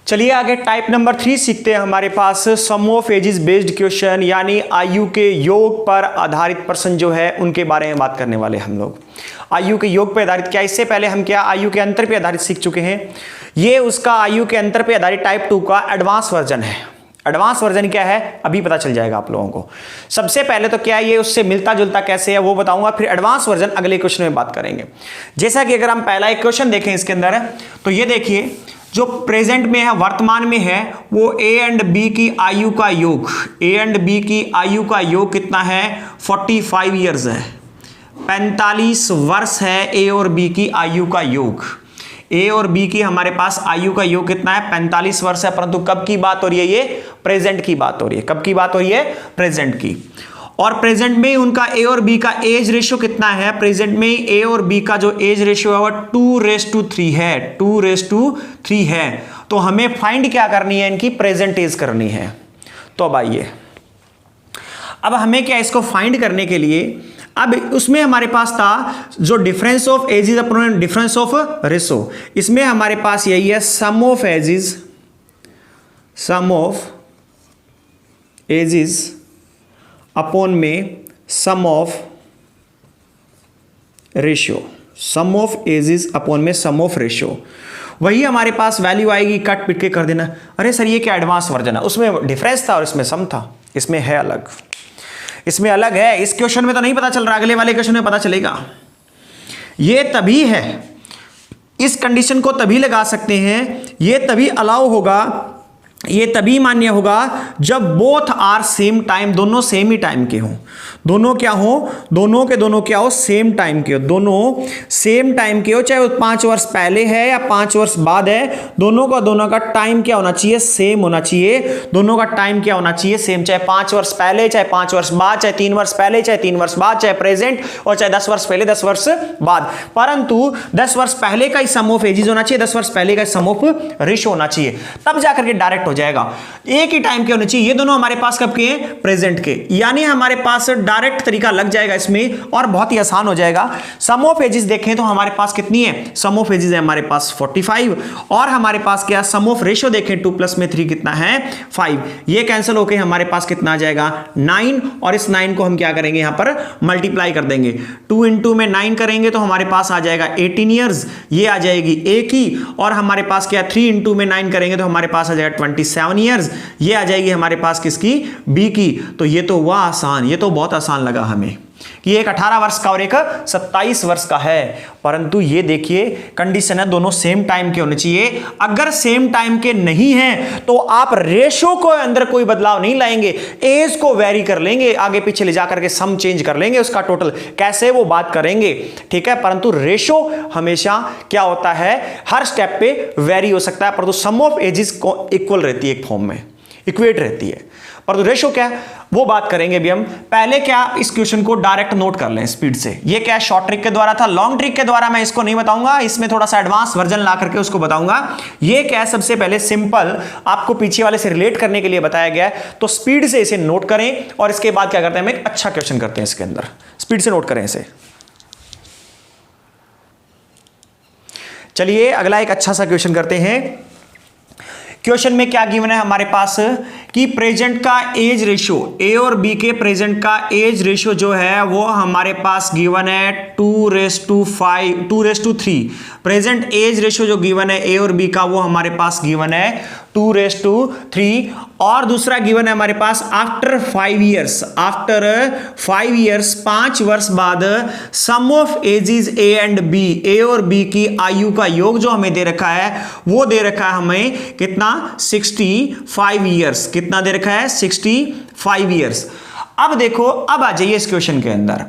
चलिए आगे type number 3 सीखते हैं। हमारे पास sum of edges based question, यानी आयु के योग पर आधारित प्रश्न जो है उनके बारे में बात करने वाले हम लोग। आयु के योग पर आधारित क्या, इससे पहले हम क्या आयु के अंतर पर आधारित सीख चुके हैं। ये उसका आयु के अंतर पर आधारित टाइप 2 का एडवांस वर्जन है। एडवांस वर्जन क्या है अभी पता चल जाएगा आप लोगों को। सबसे पहले तो क्या है, ये उससे मिलता जुलता कैसे है वो बताऊंगा, फिर एडवांस वर्जन अगले क्वेश्चन में बात करेंगे। जैसा कि अगर हम पहला एक क्वेश्चन देखें इसके अंदर, तो ये देखिए जो प्रेजेंट में है, वर्तमान में है, वो ए एंड बी की आयु का योग, ए एंड बी की आयु का योग कितना है 45 ईयर्स है, 45 वर्ष है ए और बी की आयु का योग। ए और बी की हमारे पास आयु का योग कितना है 45 वर्ष है, परंतु कब की बात हो रही है, ये प्रेजेंट की बात हो रही है। कब की बात हो रही है, प्रेजेंट की। और प्रेजेंट में उनका ए और बी का एज रेशियो कितना है, प्रेजेंट में ए और बी का जो एज रेशियो है वो 2:3 है, 2:3 है। तो हमें फाइंड क्या करनी है, इनकी प्रेजेंट एज करनी है। तो अब आइए, अब हमें क्या इसको फाइंड करने के लिए, अब उसमें हमारे पास था जो difference of ages upon difference of ratio, इसमें हमारे पास यही है sum of ages, sum of ages upon में sum of ratio, sum of ages upon में सम ऑफ रेशियो। वही हमारे पास वैल्यू आएगी, कट पिट के कर देना। अरे सर ये क्या एडवांस वर्जन है, उसमें डिफरेंस था और इसमें सम था, इसमें है अलग, इसमें अलग है। इस क्वेश्चन में तो नहीं पता चल रहा, अगले वाले क्वेश्चन में पता चलेगा। ये तभी है, इस कंडीशन को तभी लगा सकते हैं, ये तभी अलाउ होगा, ये तभी मान्य होगा जब बोथ आर सेम टाइम, दोनों सेम ही टाइम के हों। दोनों क्या हो, दोनों के दोनों क्या हो, सेम टाइम के हो, दोनों सेम टाइम के हो, चाहे वो 5 वर्ष पहले है या 5 वर्ष बाद है, दोनों का टाइम क्या होना चाहिए, सेम होना चाहिए। दोनों का टाइम क्या होना चाहिए, सेम, चाहे 5 वर्ष पहले, चाहे 5 वर्ष बाद, चाहे 3 वर्ष पहले, चाहे 3 वर्ष बाद, चाहे प्रेजेंट, और चाहे 10 वर्ष पहले 10 वर्ष बाद। परंतु 10 वर्ष पहले का ही सम ऑफ एजेस होना चाहिए, 10 वर्ष पहले का सम ऑफ रेशियो होना चाहिए, तब जाकर के डायरेक्ट हो जाएगा। एक ही टाइम के होने चाहिए। ये दोनों हमारे पास कब के हैं, प्रेजेंट के, यानी हमारे पास डायरेक्ट तरीका लग जाएगा इसमें और बहुत ही आसान हो जाएगा। सम ऑफ एजेस देखें तो हमारे पास कितनी है, सम ऑफ एजेस है हमारे पास 45, और हमारे पास क्या सम ऑफ रेशियो देखें 2 + 3 कितना है 5। ये कैंसिल होकर हमारे पास कितना आ जाएगा 9, और इस 9 को हम क्या करेंगे यहां पर मल्टीप्लाई कर देंगे। 2 × में 9 करेंगे तो हमारे पास आ जाएगा 18 ईयर्स, ये आ जाएगी ए की, और हमारे पास क्या 3 × में 9 करेंगे तो हमारे पास आ जाएगा 27 ईयर्स, ये आ जाएगी हमारे पास किसकी, बी की। तो ये तो हुआ आसान, ये तो बहुत आसान लगा हमें कि एक 18 वर्ष का और एक 27 वर्ष का है। परंतु ये देखिए कंडीशन है दोनों सेम टाइम के होने चाहिए। अगर सेम टाइम के नहीं हैं तो आप रेशो को अंदर कोई बदलाव नहीं लाएंगे, एज को वेरी कर लेंगे, आगे पीछे ले जाकर के सम चेंज कर लेंगे, उसका टोटल कैसे वो बात करेंगे, ठीक है। परंतु रेशो हमेशा क्या होता है, हर स्टेप पे वेरी हो सकता है, परंतु सम ऑफ एजेस को इक्वल रहती है, एक फॉर्म में इक्वेट रहती है। परंतु रेशो क्या है वो बात करेंगे अभी हम। पहले क्या इस क्वेश्चन को डायरेक्ट नोट कर लें स्पीड से। ये क्या शॉर्ट ट्रिक के द्वारा था, लॉन्ग ट्रिक के द्वारा मैं इसको नहीं बताऊंगा, इसमें थोड़ा सा एडवांस वर्जन ला करके उसको बताऊंगा। ये क्या है, सबसे पहले सिंपल आपको पीछे वाले से रिलेट करने के लिए बताया गया है, तो स्पीड से इसे नोट करें और इसके बाद क्या करते हैं, हम एक अच्छा क्वेश्चन करते हैं इसके अंदर। स्पीड से नोट करें इसे। चलिए अगला एक अच्छा सा क्वेश्चन करते हैं। क्वेश्चन में क्या गिवन है हमारे पास कि प्रेजेंट का एज रेशियो, ए और बी के प्रेजेंट का एज रेशियो जो है वो हमारे पास गिवन है 2:3। प्रेजेंट एज रेशियो जो गिवन है ए और बी का वो हमारे पास गिवन है 2:3, और दूसरा गिवन है हमारे पास आफ्टर 5 ईयर्स, आफ्टर 5 ईयर्स 5 वर्ष बाद sum of ages A and B, A और बी की आयु का योग जो हमें दे रखा है वो दे रखा है हमें कितना 65 ईयर्स, कितना दे रखा है 65 ईयर्स। अब देखो, अब आ जाइए इस क्वेश्चन के अंदर।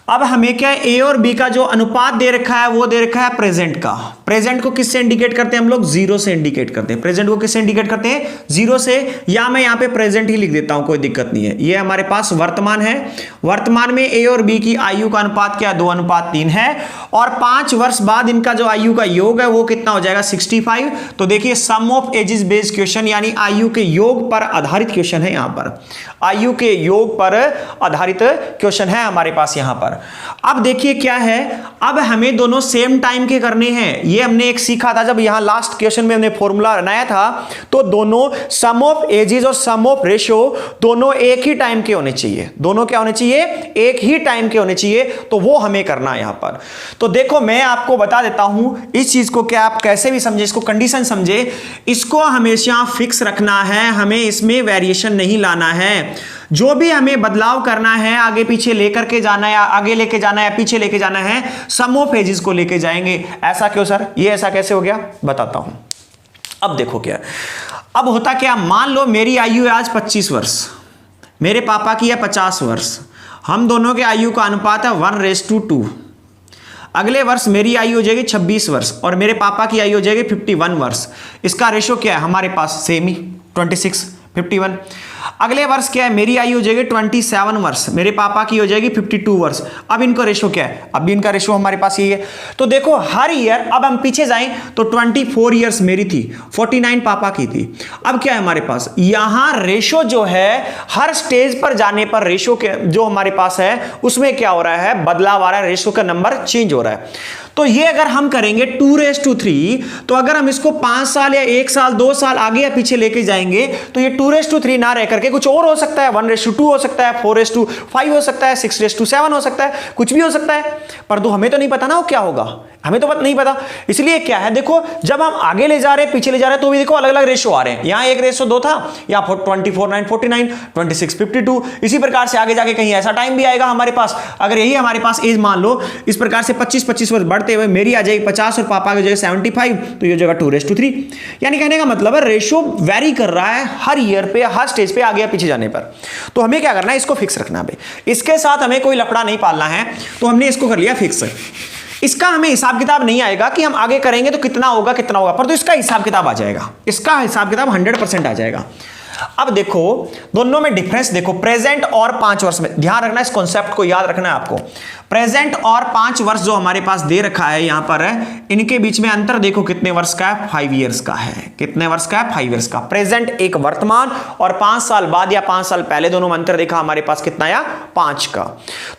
अब हमें क्या ए और बी का जो अनुपात दे रखा है वो दे रखा है प्रेजेंट का। प्रेजेंट को किससे इंडिकेट करते हैं हम लोग, 0 से इंडिकेट करते हैं। प्रेजेंट को किससे इंडिकेट करते हैं, 0 से, या मैं यहां पे प्रेजेंट ही लिख देता हूं, कोई दिक्कत नहीं है। ये हमारे पास वर्तमान है, वर्तमान में ए और बी की आयु का अनुपात क्या 2:3 है, और 5 वर्ष बाद इनका जो आयु का योग है वो कितना हो जाएगा 65। तो देखिए सम ऑफ एजेस बेस्ड क्वेश्चन, यानी आयु के योग पर आधारित क्वेश्चन है, यहां पर आयु के योग पर आधारित क्वेश्चन है हमारे पास यहां पर। अब देखिए क्या है, अब हमें दोनों सेम टाइम के करने हैं। ये हमने एक सीखा था जब यहां लास्ट क्वेश्चन में हमने फॉर्मूला बनाया था, तो दोनों सम ऑफ एजेस और सम ऑफ रेशियो दोनों एक ही टाइम के होने चाहिए। दोनों क्या होने चाहिए? एक ही टाइम के होने चाहिए। तो वो हमें करना है यहां पर। तो देखो मैं आपको बता देता हूं इस चीज को, क्या आप कैसे भी समझे, इसको कंडीशन समझे, इसको हमेशा फिक्स रखना है, हमें इसमें वेरिएशन नहीं लाना है। जो भी हमें बदलाव करना है, आगे पीछे लेकर के जाना है, आगे लेके जाना है, पीछे लेके जाना है, सम ऑफ एजेस को लेके जाएंगे। ऐसा क्यों सर? ये ऐसा कैसे हो गया? बताता हूं। अब देखो क्या, अब होता क्या, मान लो मेरी आयु है आज 25 वर्ष, मेरे पापा की है 50 वर्ष, हम दोनों के आयु का अनुपात है 1:2। अगले वर्ष मेरी आयु हो जाएगी 26 वर्ष और मेरे पापा की आयु हो जाएगी 51 वर्ष। इसका रेशो क्या है हमारे पास? सेम ही 26 51। अगले वर्ष क्या है? मेरी आयु हो जाएगी 27 वर्ष, मेरे पापा की हो जाएगी 52 वर्ष। अब इनका रेशो क्या है? अब भी इनका रेशो हमारे पास यही है। तो देखो हर ईयर, अब हम पीछे जाएं तो 24 ईयर्स मेरी थी, 49 पापा की थी। अब क्या है हमारे पास? यहां रेशो जो है हर स्टेज पर जाने पर रेशो के जो हमारे पास है उसमें क्या हो रहा है? बदलाव आ रहा है, रेशो का नंबर चेंज हो रहा है। तो ये अगर हम करेंगे 2:3, तो अगर हम इसको 5 साल या 1 साल 2 साल आगे या पीछे लेके जाएंगे तो ये 2:3 ना रह करके कुछ और हो सकता है, 1:2 हो सकता है, 4:5 हो सकता है, 6:7 हो सकता है, कुछ भी हो सकता है। पर तो हमें तो नहीं पता ना वो क्या होगा, हमें तो नहीं पता। इसलिए क्या है, देखो जब हम आगे ले जा रहे हैं पीछे ले जा रहे हैं तो भी देखो अलग अलग रेशो आ रहे हैं। यहां 1:2 था, या 24 9 49, 26 52। इसी प्रकार से आगे जाके कहीं ऐसा टाइम भी आएगा हमारे पास, अगर यही हमारे पास एज मान लो इस प्रकार से 25 वर्ष बढ़ते हुए मेरी आ जाएगी 50 और पापा की हो जाएगी 75, तो ये जगह 2:3। यानी कहने का मतलब है रेशो वेरी कर रहा है हर ईयर पे, हर स्टेज पे आगे या पीछे जाने पर। तो हमें क्या करना है? इसको फिक्स रखना है। इसके साथ हमें कोई लफड़ा नहीं पालना है, तो हमने इसको कर लिया फिक्स। इसका हमें हिसाब किताब नहीं आएगा कि हम आगे करेंगे तो कितना होगा कितना होगा, पर तो इसका हिसाब किताब आ जाएगा, इसका हिसाब किताब 100% आ जाएगा। अब देखो दोनों में डिफरेंस देखो, प्रेजेंट और 5 वर्ष में। ध्यान रखना, इस कॉन्सेप्ट को याद रखना है आपको। प्रेजेंट और 5 वर्ष जो हमारे पास दे रखा है यहां पर है, इनके बीच में अंतर देखो कितने वर्ष का है? 5 इयर्स का है। कितने वर्ष का है? 5 इयर्स का। प्रेजेंट एक वर्तमान और 5 साल बाद या 5 साल पहले, दोनों में अंतर देखा हमारे पास कितना आया? 5 का।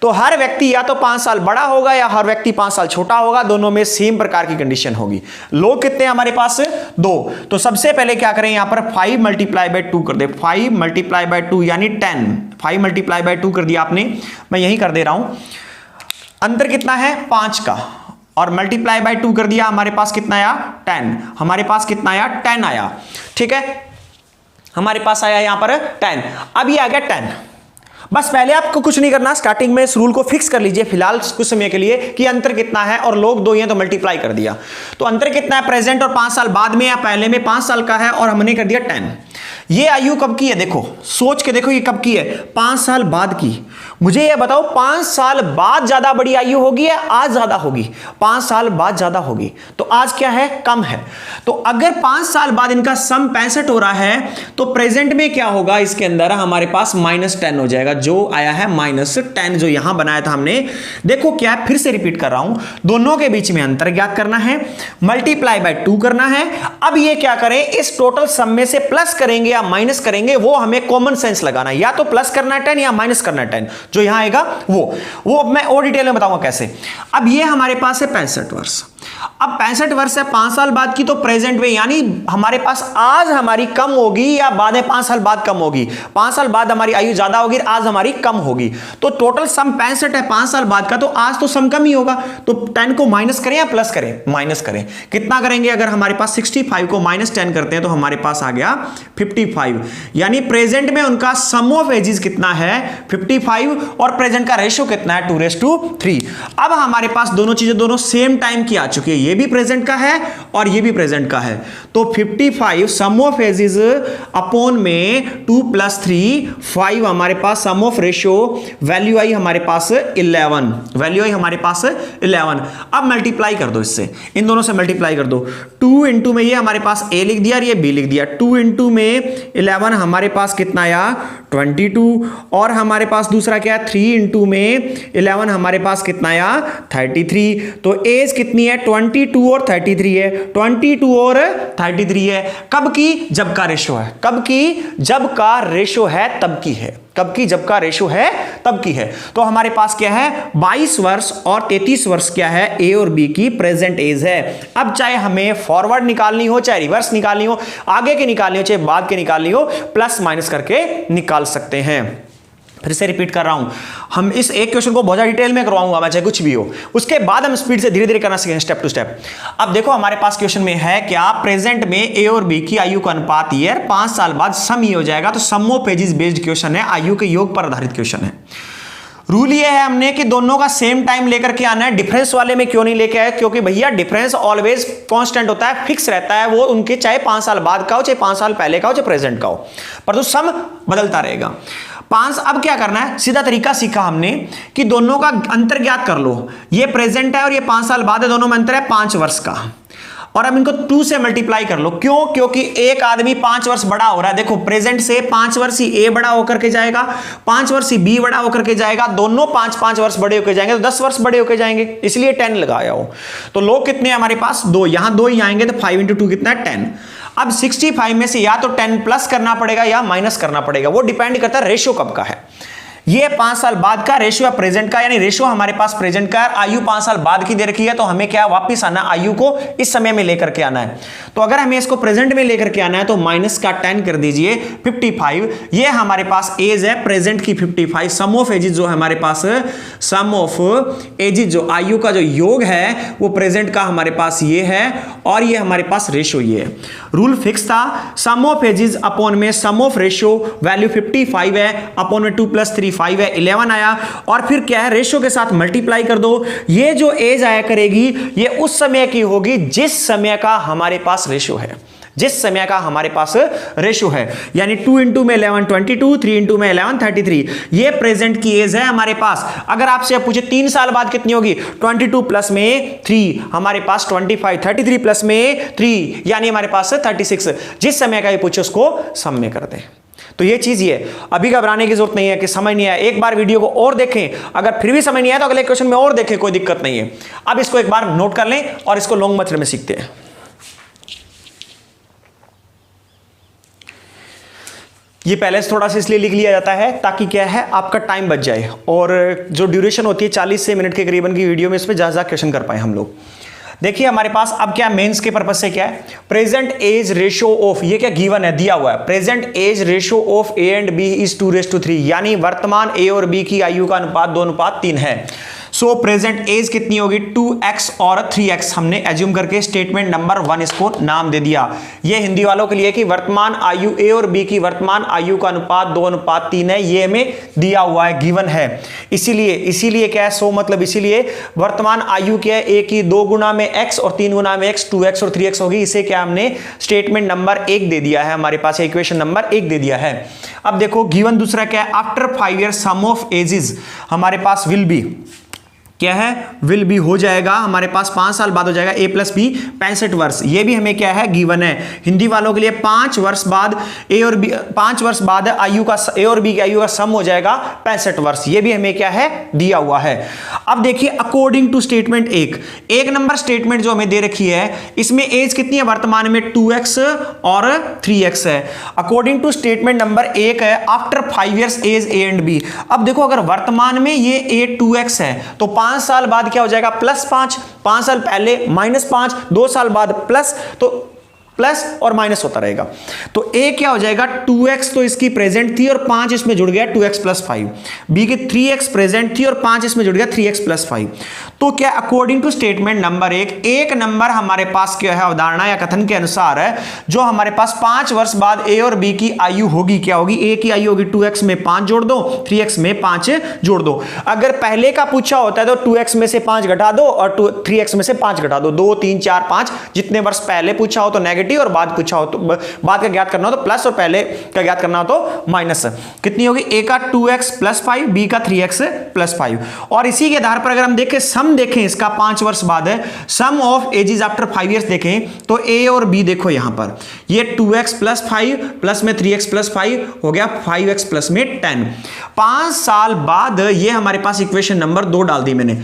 तो हर व्यक्ति या तो 5 साल बड़ा होगा या हर व्यक्ति 5 साल छोटा होगा, दोनों में सेम प्रकार की कंडीशन होगी। लोग कितने हमारे पास? 2। तो सबसे पहले क्या करें, यहां पर 5 × 2 कर दे, 5 × 2 यानी 10। 5 × 2 कर दिया आपने, मैं यही कर दे रहा हूं। अंतर कितना है? 5 का, और मल्टीप्लाई बाय 2 कर दिया, हमारे पास कितना आया? 10। हमारे पास कितना आया? 10 आया। ठीक है, हमारे पास आया यहां पर 10। अब ये आ गया 10। बस पहले आपको कुछ नहीं करना, स्टार्टिंग में इस रूल को फिक्स कर लीजिए फिलहाल कुछ समय के लिए कि अंतर कितना है, और लोग 2 ही हैं तो मल्टीप्लाई कर दिया। तो अंतर कितना है प्रेजेंट और 5 साल बाद में या पहले में? 5 साल का है और हमने कर दिया 10। ये आयु कब की है? देखो सोच के देखो, ये कब की है? 5 साल बाद की। मुझे ये बताओ 5 साल बाद ज्यादा बड़ी आयु होगी या आज ज्यादा होगी? 5 साल बाद ज्यादा होगी। तो आज क्या है? कम है। तो अगर 5 साल बाद इनका सम 65 हो रहा है तो प्रेजेंट में क्या होगा? इसके अंदर हमारे पास -10 हो जाएगा, जो आया है -10 जो यहां बनाया था हमने। देखो क्या है, फिर से रिपीट कर रहा हूं, दोनों के बीच में अंतर ज्ञात करना है, मल्टीप्लाई बाय 2 करना है। अब ये क्या करें, इस टोटल सम में से प्लस करेंगे या माइनस करेंगे, वो हमें कॉमन सेंस लगाना है। या तो प्लस करना है 10 या माइनस करना है 10, जो यहां आएगा वो मैं और डिटेल में बताऊंगा कैसे। अब ये हमारे पास है 65 वर्ष। अब 65 वर्ष है 5 साल बाद की, तो प्रेजेंट में यानी हमारे पास आज हमारी कम होगी या बाद में 5 साल बाद कम होगी? 5 साल बाद हमारी आयु ज्यादा होगी, आज हमारी कम होगी। तो टोटल सम 65 है 5 साल बाद का, तो आज तो सम कम ही होगा। तो 10 को माइनस करें या प्लस करें? माइनस करें। कितना करेंगे? अगर हमारे पास 65 को -10 करते हैं तो हमारे पास आ गया 55। यानी प्रेजेंट में उनका सम ऑफ एजेस कितना है? 55, और प्रेजेंट का रेशियो कितना है? 2:3। अब हमारे पास दोनों चीजें दोनों सेम टाइम की आ चुकी है, ये भी प्रेजेंट का है और ये भी प्रेजेंट का है। तो 55 सम ऑफ एजेस अपॉन में 2 + 3 5 हमारे पास सम ऑफ रेशियो, वैल्यू आई हमारे पास 11, वैल्यू आई हमारे पास 11। अब मल्टीप्लाई कर दो, इससे इन दोनों से मल्टीप्लाई कर दो। 2 * में ये हमारे पास a लिख दिया और ये b लिख दिया। 2 * में 11 हमारे पास कितना आया? 22, और हमारे पास दूसरा क्या है? 3 * में 11 हमारे पास कितना आया? 33। तो एज कितनी है? 22 और 33 है, 22 और 33 है। कब की? जब का रेशो है। कब की? जब का रेशो है तब की है। कब की? जब का रेशो है तब की है। तो हमारे पास क्या है? 22 वर्ष और 33 वर्ष क्या है? ए और बी की प्रेजेंट एज है। अब चाहे हमें फॉरवर्ड निकालनी हो, चाहे रिवर्स निकालनी हो, आगे की निकालनी हो, चाहे बाद की निकालनी हो, प्लस माइनस करके निकाल सकते हैं। फिर से रिपीट कर रहा हूं, हम इस एक क्वेश्चन को बहुत ज्यादा डिटेल में करवाऊंगा मैं, चाहे कुछ भी हो, उसके बाद हम स्पीड से धीरे धीरे करना सीखेंगे, स्टेप टू स्टेप। अब देखो हमारे पास क्वेश्चन में है क्या? प्रेजेंट में ए और बी की आयु का अनुपात ये 5 साल बाद सम ये हो जाएगा। तो सम ऑफ एजेस बेस्ड क्वेश्चन है, आयु के योग पर आधारित क्वेश्चन है। रूल ये है हमने कि दोनों का सेम टाइम लेकर के आना है। डिफरेंस वाले में क्यों नहीं लेके आए? क्योंकि भैया डिफरेंस ऑलवेज कांस्टेंट होता है, फिक्स रहता है, वो उनके चाहे 5 साल बाद का हो, चाहे 5 साल पहले का हो, चाहे प्रेजेंट का हो, पर तो सम बदलता रहेगा। 5 अब क्या करना है? सीधा तरीका सीखा हमने कि दोनों का अंतर ज्ञात कर लो। ये प्रेजेंट है और ये 5 साल बाद है, दोनों में अंतर है 5 वर्ष का, और अब इनको 2 से मल्टीप्लाई कर लो। क्यों? क्योंकि एक आदमी 5 वर्ष बड़ा हो रहा है। देखो प्रेजेंट से 5 वर्ष ही ए बड़ा होकर के जाएगा, 5 वर्ष ही बी बड़ा होकर के जाएगा, दोनों 5-5 वर्ष बड़े होकर जाएंगे, तो 10 वर्ष बड़े होकर जाएंगे, इसलिए 10 लगाया हो। तो लोग कितने हैं हमारे पास? 2, यहां 2 ही आएंगे, तो 5 × 2 कितना है? 10। अब 65 में से या तो 10 प्लस करना पड़ेगा या माइनस करना पड़ेगा, वो डिपेंड करता है रेशियो कब का है। ये 5 साल बाद का रेशियो है प्रेजेंट का, यानी रेशियो हमारे पास प्रेजेंट का, आयु 5 साल बाद की दे रखी है, तो हमें क्या वापस आना, आयु को इस समय में लेकर के आना है। तो अगर हमें इसको प्रेजेंट में लेकर के आना है तो माइनस का 10 कर दीजिए, 55। ये हमारे पास एज है प्रेजेंट की 55। सम ऑफ एजेस जो है हमारे पास, सम ऑफ एजेस जो आयु का जो योग है वो प्रेजेंट का हमारे पास ये है, और ये हमारे पास रेशियो ये है। रूल फिक्स था, सम ऑफ एजेस अपॉन में सम ऑफ रेशियो, वैल्यू 55 है, अपॉन में 2 + 3 5 है, 11 आया, और फिर क्या है? रेशियो के साथ मल्टीप्लाई कर दो। ये जो एज आया करेगी ये उस समय की होगी जिस समय का हमारे पास रेशियो है, जिस समय का हमारे पास रेशियो है। यानी 2 × में 11 22, 3 × में 11 33। ये प्रेजेंट की एज है हमारे पास। अगर आपसे पूछे 3 साल बाद कितनी होगी? 22 प्लस में 3 हमारे पास 25, 33 प्लस में 3 यानी हमारे पास 36। जिस समय का ये पूछे उसको सम में कर दें। तो ये चीज ये, अभी घबराने की जरूरत नहीं है कि समझ नहीं आया, एक बार वीडियो को और देखें, अगर फिर भी समझ नहीं आया तो अगले क्वेश्चन में और देखें, कोई दिक्कत नहीं है। अब इसको एक बार नोट कर लें और इसको लॉन्ग मेथड में सीखते हैं। ये पहले से थोड़ा सा इसलिए लिख लिया जाता है ताकि क्या है, आपका टाइम बच जाए, और जो ड्यूरेशन होती है 40 से मिनट के करीबन की वीडियो में, इसमें ज्यादा क्वेश्चन कर पाए हम लोग। देखिए हमारे पास अब क्या मेंस के पर्पस से क्या है? प्रेजेंट एज रेशियो ऑफ, ये क्या गिवन है, दिया हुआ है, present age ratio of A and B is 2:3, यानी वर्तमान ए और बी की आयु का अनुपात 2:3 है। सो प्रेजेंट एज कितनी होगी? 2x और 3x हमने एज्यूम करके स्टेटमेंट नंबर 1 इसको नाम दे दिया। ये हिंदी वालों के लिए कि वर्तमान आयु ए और बी की वर्तमान आयु का अनुपात 2:3 है, ये हमें दिया हुआ है, गिवन है। इसीलिए क्या है? सो मतलब इसीलिए वर्तमान आयु क्या है? ए की 2 गुना में x और 3 गुना में x, 2x और 3x होगी। इसे क्या हमने स्टेटमेंट नंबर 1 दे दिया है, हमारे पास इक्वेशन नंबर 1 दे दिया है। अब देखो गिवन दूसरा क्या है? After 5 years sum of ages हमारे पास विल बी, क्या है? विल बी हो जाएगा हमारे पास 5 साल बाद हो जाएगा a + b 65 वर्ष। ये भी हमें क्या है? गिवन है। हिंदी वालों के लिए 5 वर्ष बाद a और b, 5 वर्ष बाद आयु का a और b की आयु का सम हो जाएगा 65 वर्ष। ये भी हमें क्या है? दिया हुआ है। अब देखिए according to statement 1 number statement जो हमें दे रखी है, इसमें एज कितनी है? वर्तमान में 2x और 3x है। अकॉर्डिंग टू स्टेटमेंट नंबर 1 है after 5 years age a and b। अब देखो अगर वर्तमान में ये a 2x है तो 5 साल बाद क्या हो जाएगा? +5, 5 साल पहले -5, 2 साल बाद प्लस, तो प्लस और माइनस होता रहेगा। तो ए क्या हो जाएगा? 2x तो इसकी प्रेजेंट थी और 5 इसमें जुड़ गया 2x + 5। बी की 3x प्रेजेंट थी और 5 इसमें जुड़ गया 3x + 5। तो क्या according to statement number 1 number हमारे पास क्या है? अवधारणा या कथन के अनुसार है, जो हमारे पास 5 वर्ष बाद ए और बी की आयु होगी, क्या होगी? ए की आयु होगी 2x में 5 जोड़ दो, 3x में 5 जोड़ दो। अगर पहले का पूछा होता है तो 2x में से 5 घटा दो और 3x में से 5 घटा दो, 2 3 4 5 जितने वर्ष पहले पूछा हो तो नेगेटिव इनफिनिटी और बाद पूछा हो तो बाद का ज्ञात करना हो तो प्लस और पहले का ज्ञात करना हो तो माइनस। कितनी होगी? ए का 2x प्लस 5, बी का 3x प्लस 5। और इसी के आधार पर अगर हम देखें सम देखें इसका 5 वर्ष बाद है, sum of edges after 5 years देखें तो ए और बी देखो यहां पर ये 2x प्लस 5 प्लस में 3x प्लस 5 हो गया 5x प्लस में 10। 5 साल बाद ये हमारे पास इक्वेशन नंबर 2 डाल दी मैंने।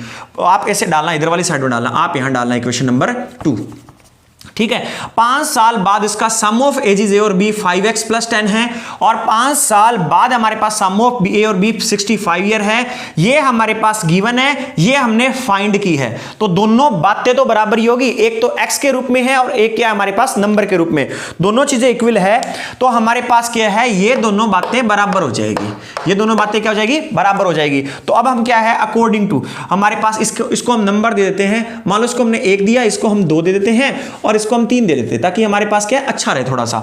आप ऐसे डालना, इधर वाली साइड में डालना, आप यहां डालना इक्वेशन नंबर 2। ठीक है, 5 साल बाद इसका सम ऑफ एजेस ए और बी 5x प्लस 10 है और 5 साल बाद हमारे पास सम ऑफ ए और बी 65 ईयर है। ये हमारे पास गिवन है, ये हमने फाइंड की है। तो दोनों बातें तो बराबर ही होगी, एक तो x के रूप में है और एक क्या हमारे पास नंबर के रूप में, दोनों चीजें इक्वल है। तो हमारे पास क्या है, ये दोनों बातें बराबर हो जाएगी, ये दोनों बातें क्या हो जाएगी? बराबर हो जाएगी। तो अब हम क्या है, अकॉर्डिंग टू हमारे पास इसको हम नंबर दे देते हैं। मान लो इसको हमने 1 दिया, इसको हम 2 दे देते हैं और इसको हम 3 दे देते हैं ताकि हमारे पास क्या है, अच्छा रहे थोड़ा सा।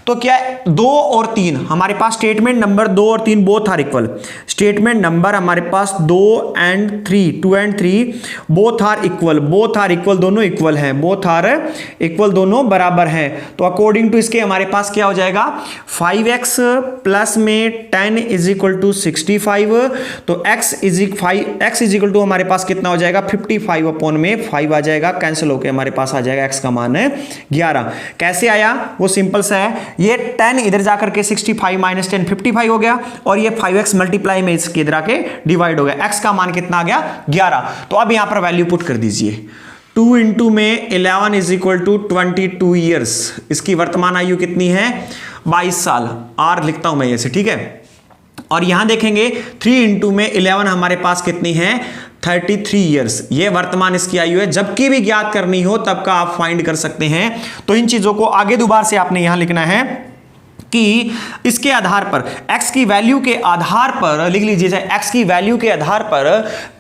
तो क्या है, 2 और 3 हमारे पास स्टेटमेंट नंबर 2 और 3 both are equal. Statement number हमारे पास 2 and 3 both are equal, both are equal, दोनों इक्वल हैं, बोथ आर इक्वल, दोनों बराबर हैं। तो अकॉर्डिंग टू इसके हमारे पास क्या हो जाएगा, 5x प्लस में 10 इज इक्वल टू 65। तो x इज इक्वल टू हमारे पास कितना हो जाएगा, 55 अपॉन में 5 आ जाएगा, कैंसिल होकर हमारे पास आ जाएगा x का मान है 11। कैसे आया, वो सिंपल सा है, ये 10 इधर जाकर के 65 माइनस 10 55 हो गया और ये 5x मल्टीप्लाई में इसके इधर आके डिवाइड हो गया। x का मान कितना आ गया, 11। तो अब यहां पर वैल्यू पुट कर दीजिए, 2 इंटू में 11 इज इक्वल टू 22 ईयर्स। इसकी वर्तमान आयु कितनी है, 22 साल। आर लिखता हूं मैं ऐसे, ठीक है। और यहां देखेंगे 3 इंटू में 11 हमारे पास कितनी है, 33 ईयर्स। ये वर्तमान इसकी आयु है। जबकि भी ज्ञात करनी हो तब का आप फाइंड कर सकते हैं। तो इन चीजों को आगे दोबारा से आपने यहां लिखना है कि इसके आधार पर x की वैल्यू के आधार पर लिख लीजिए, x की वैल्यू के आधार पर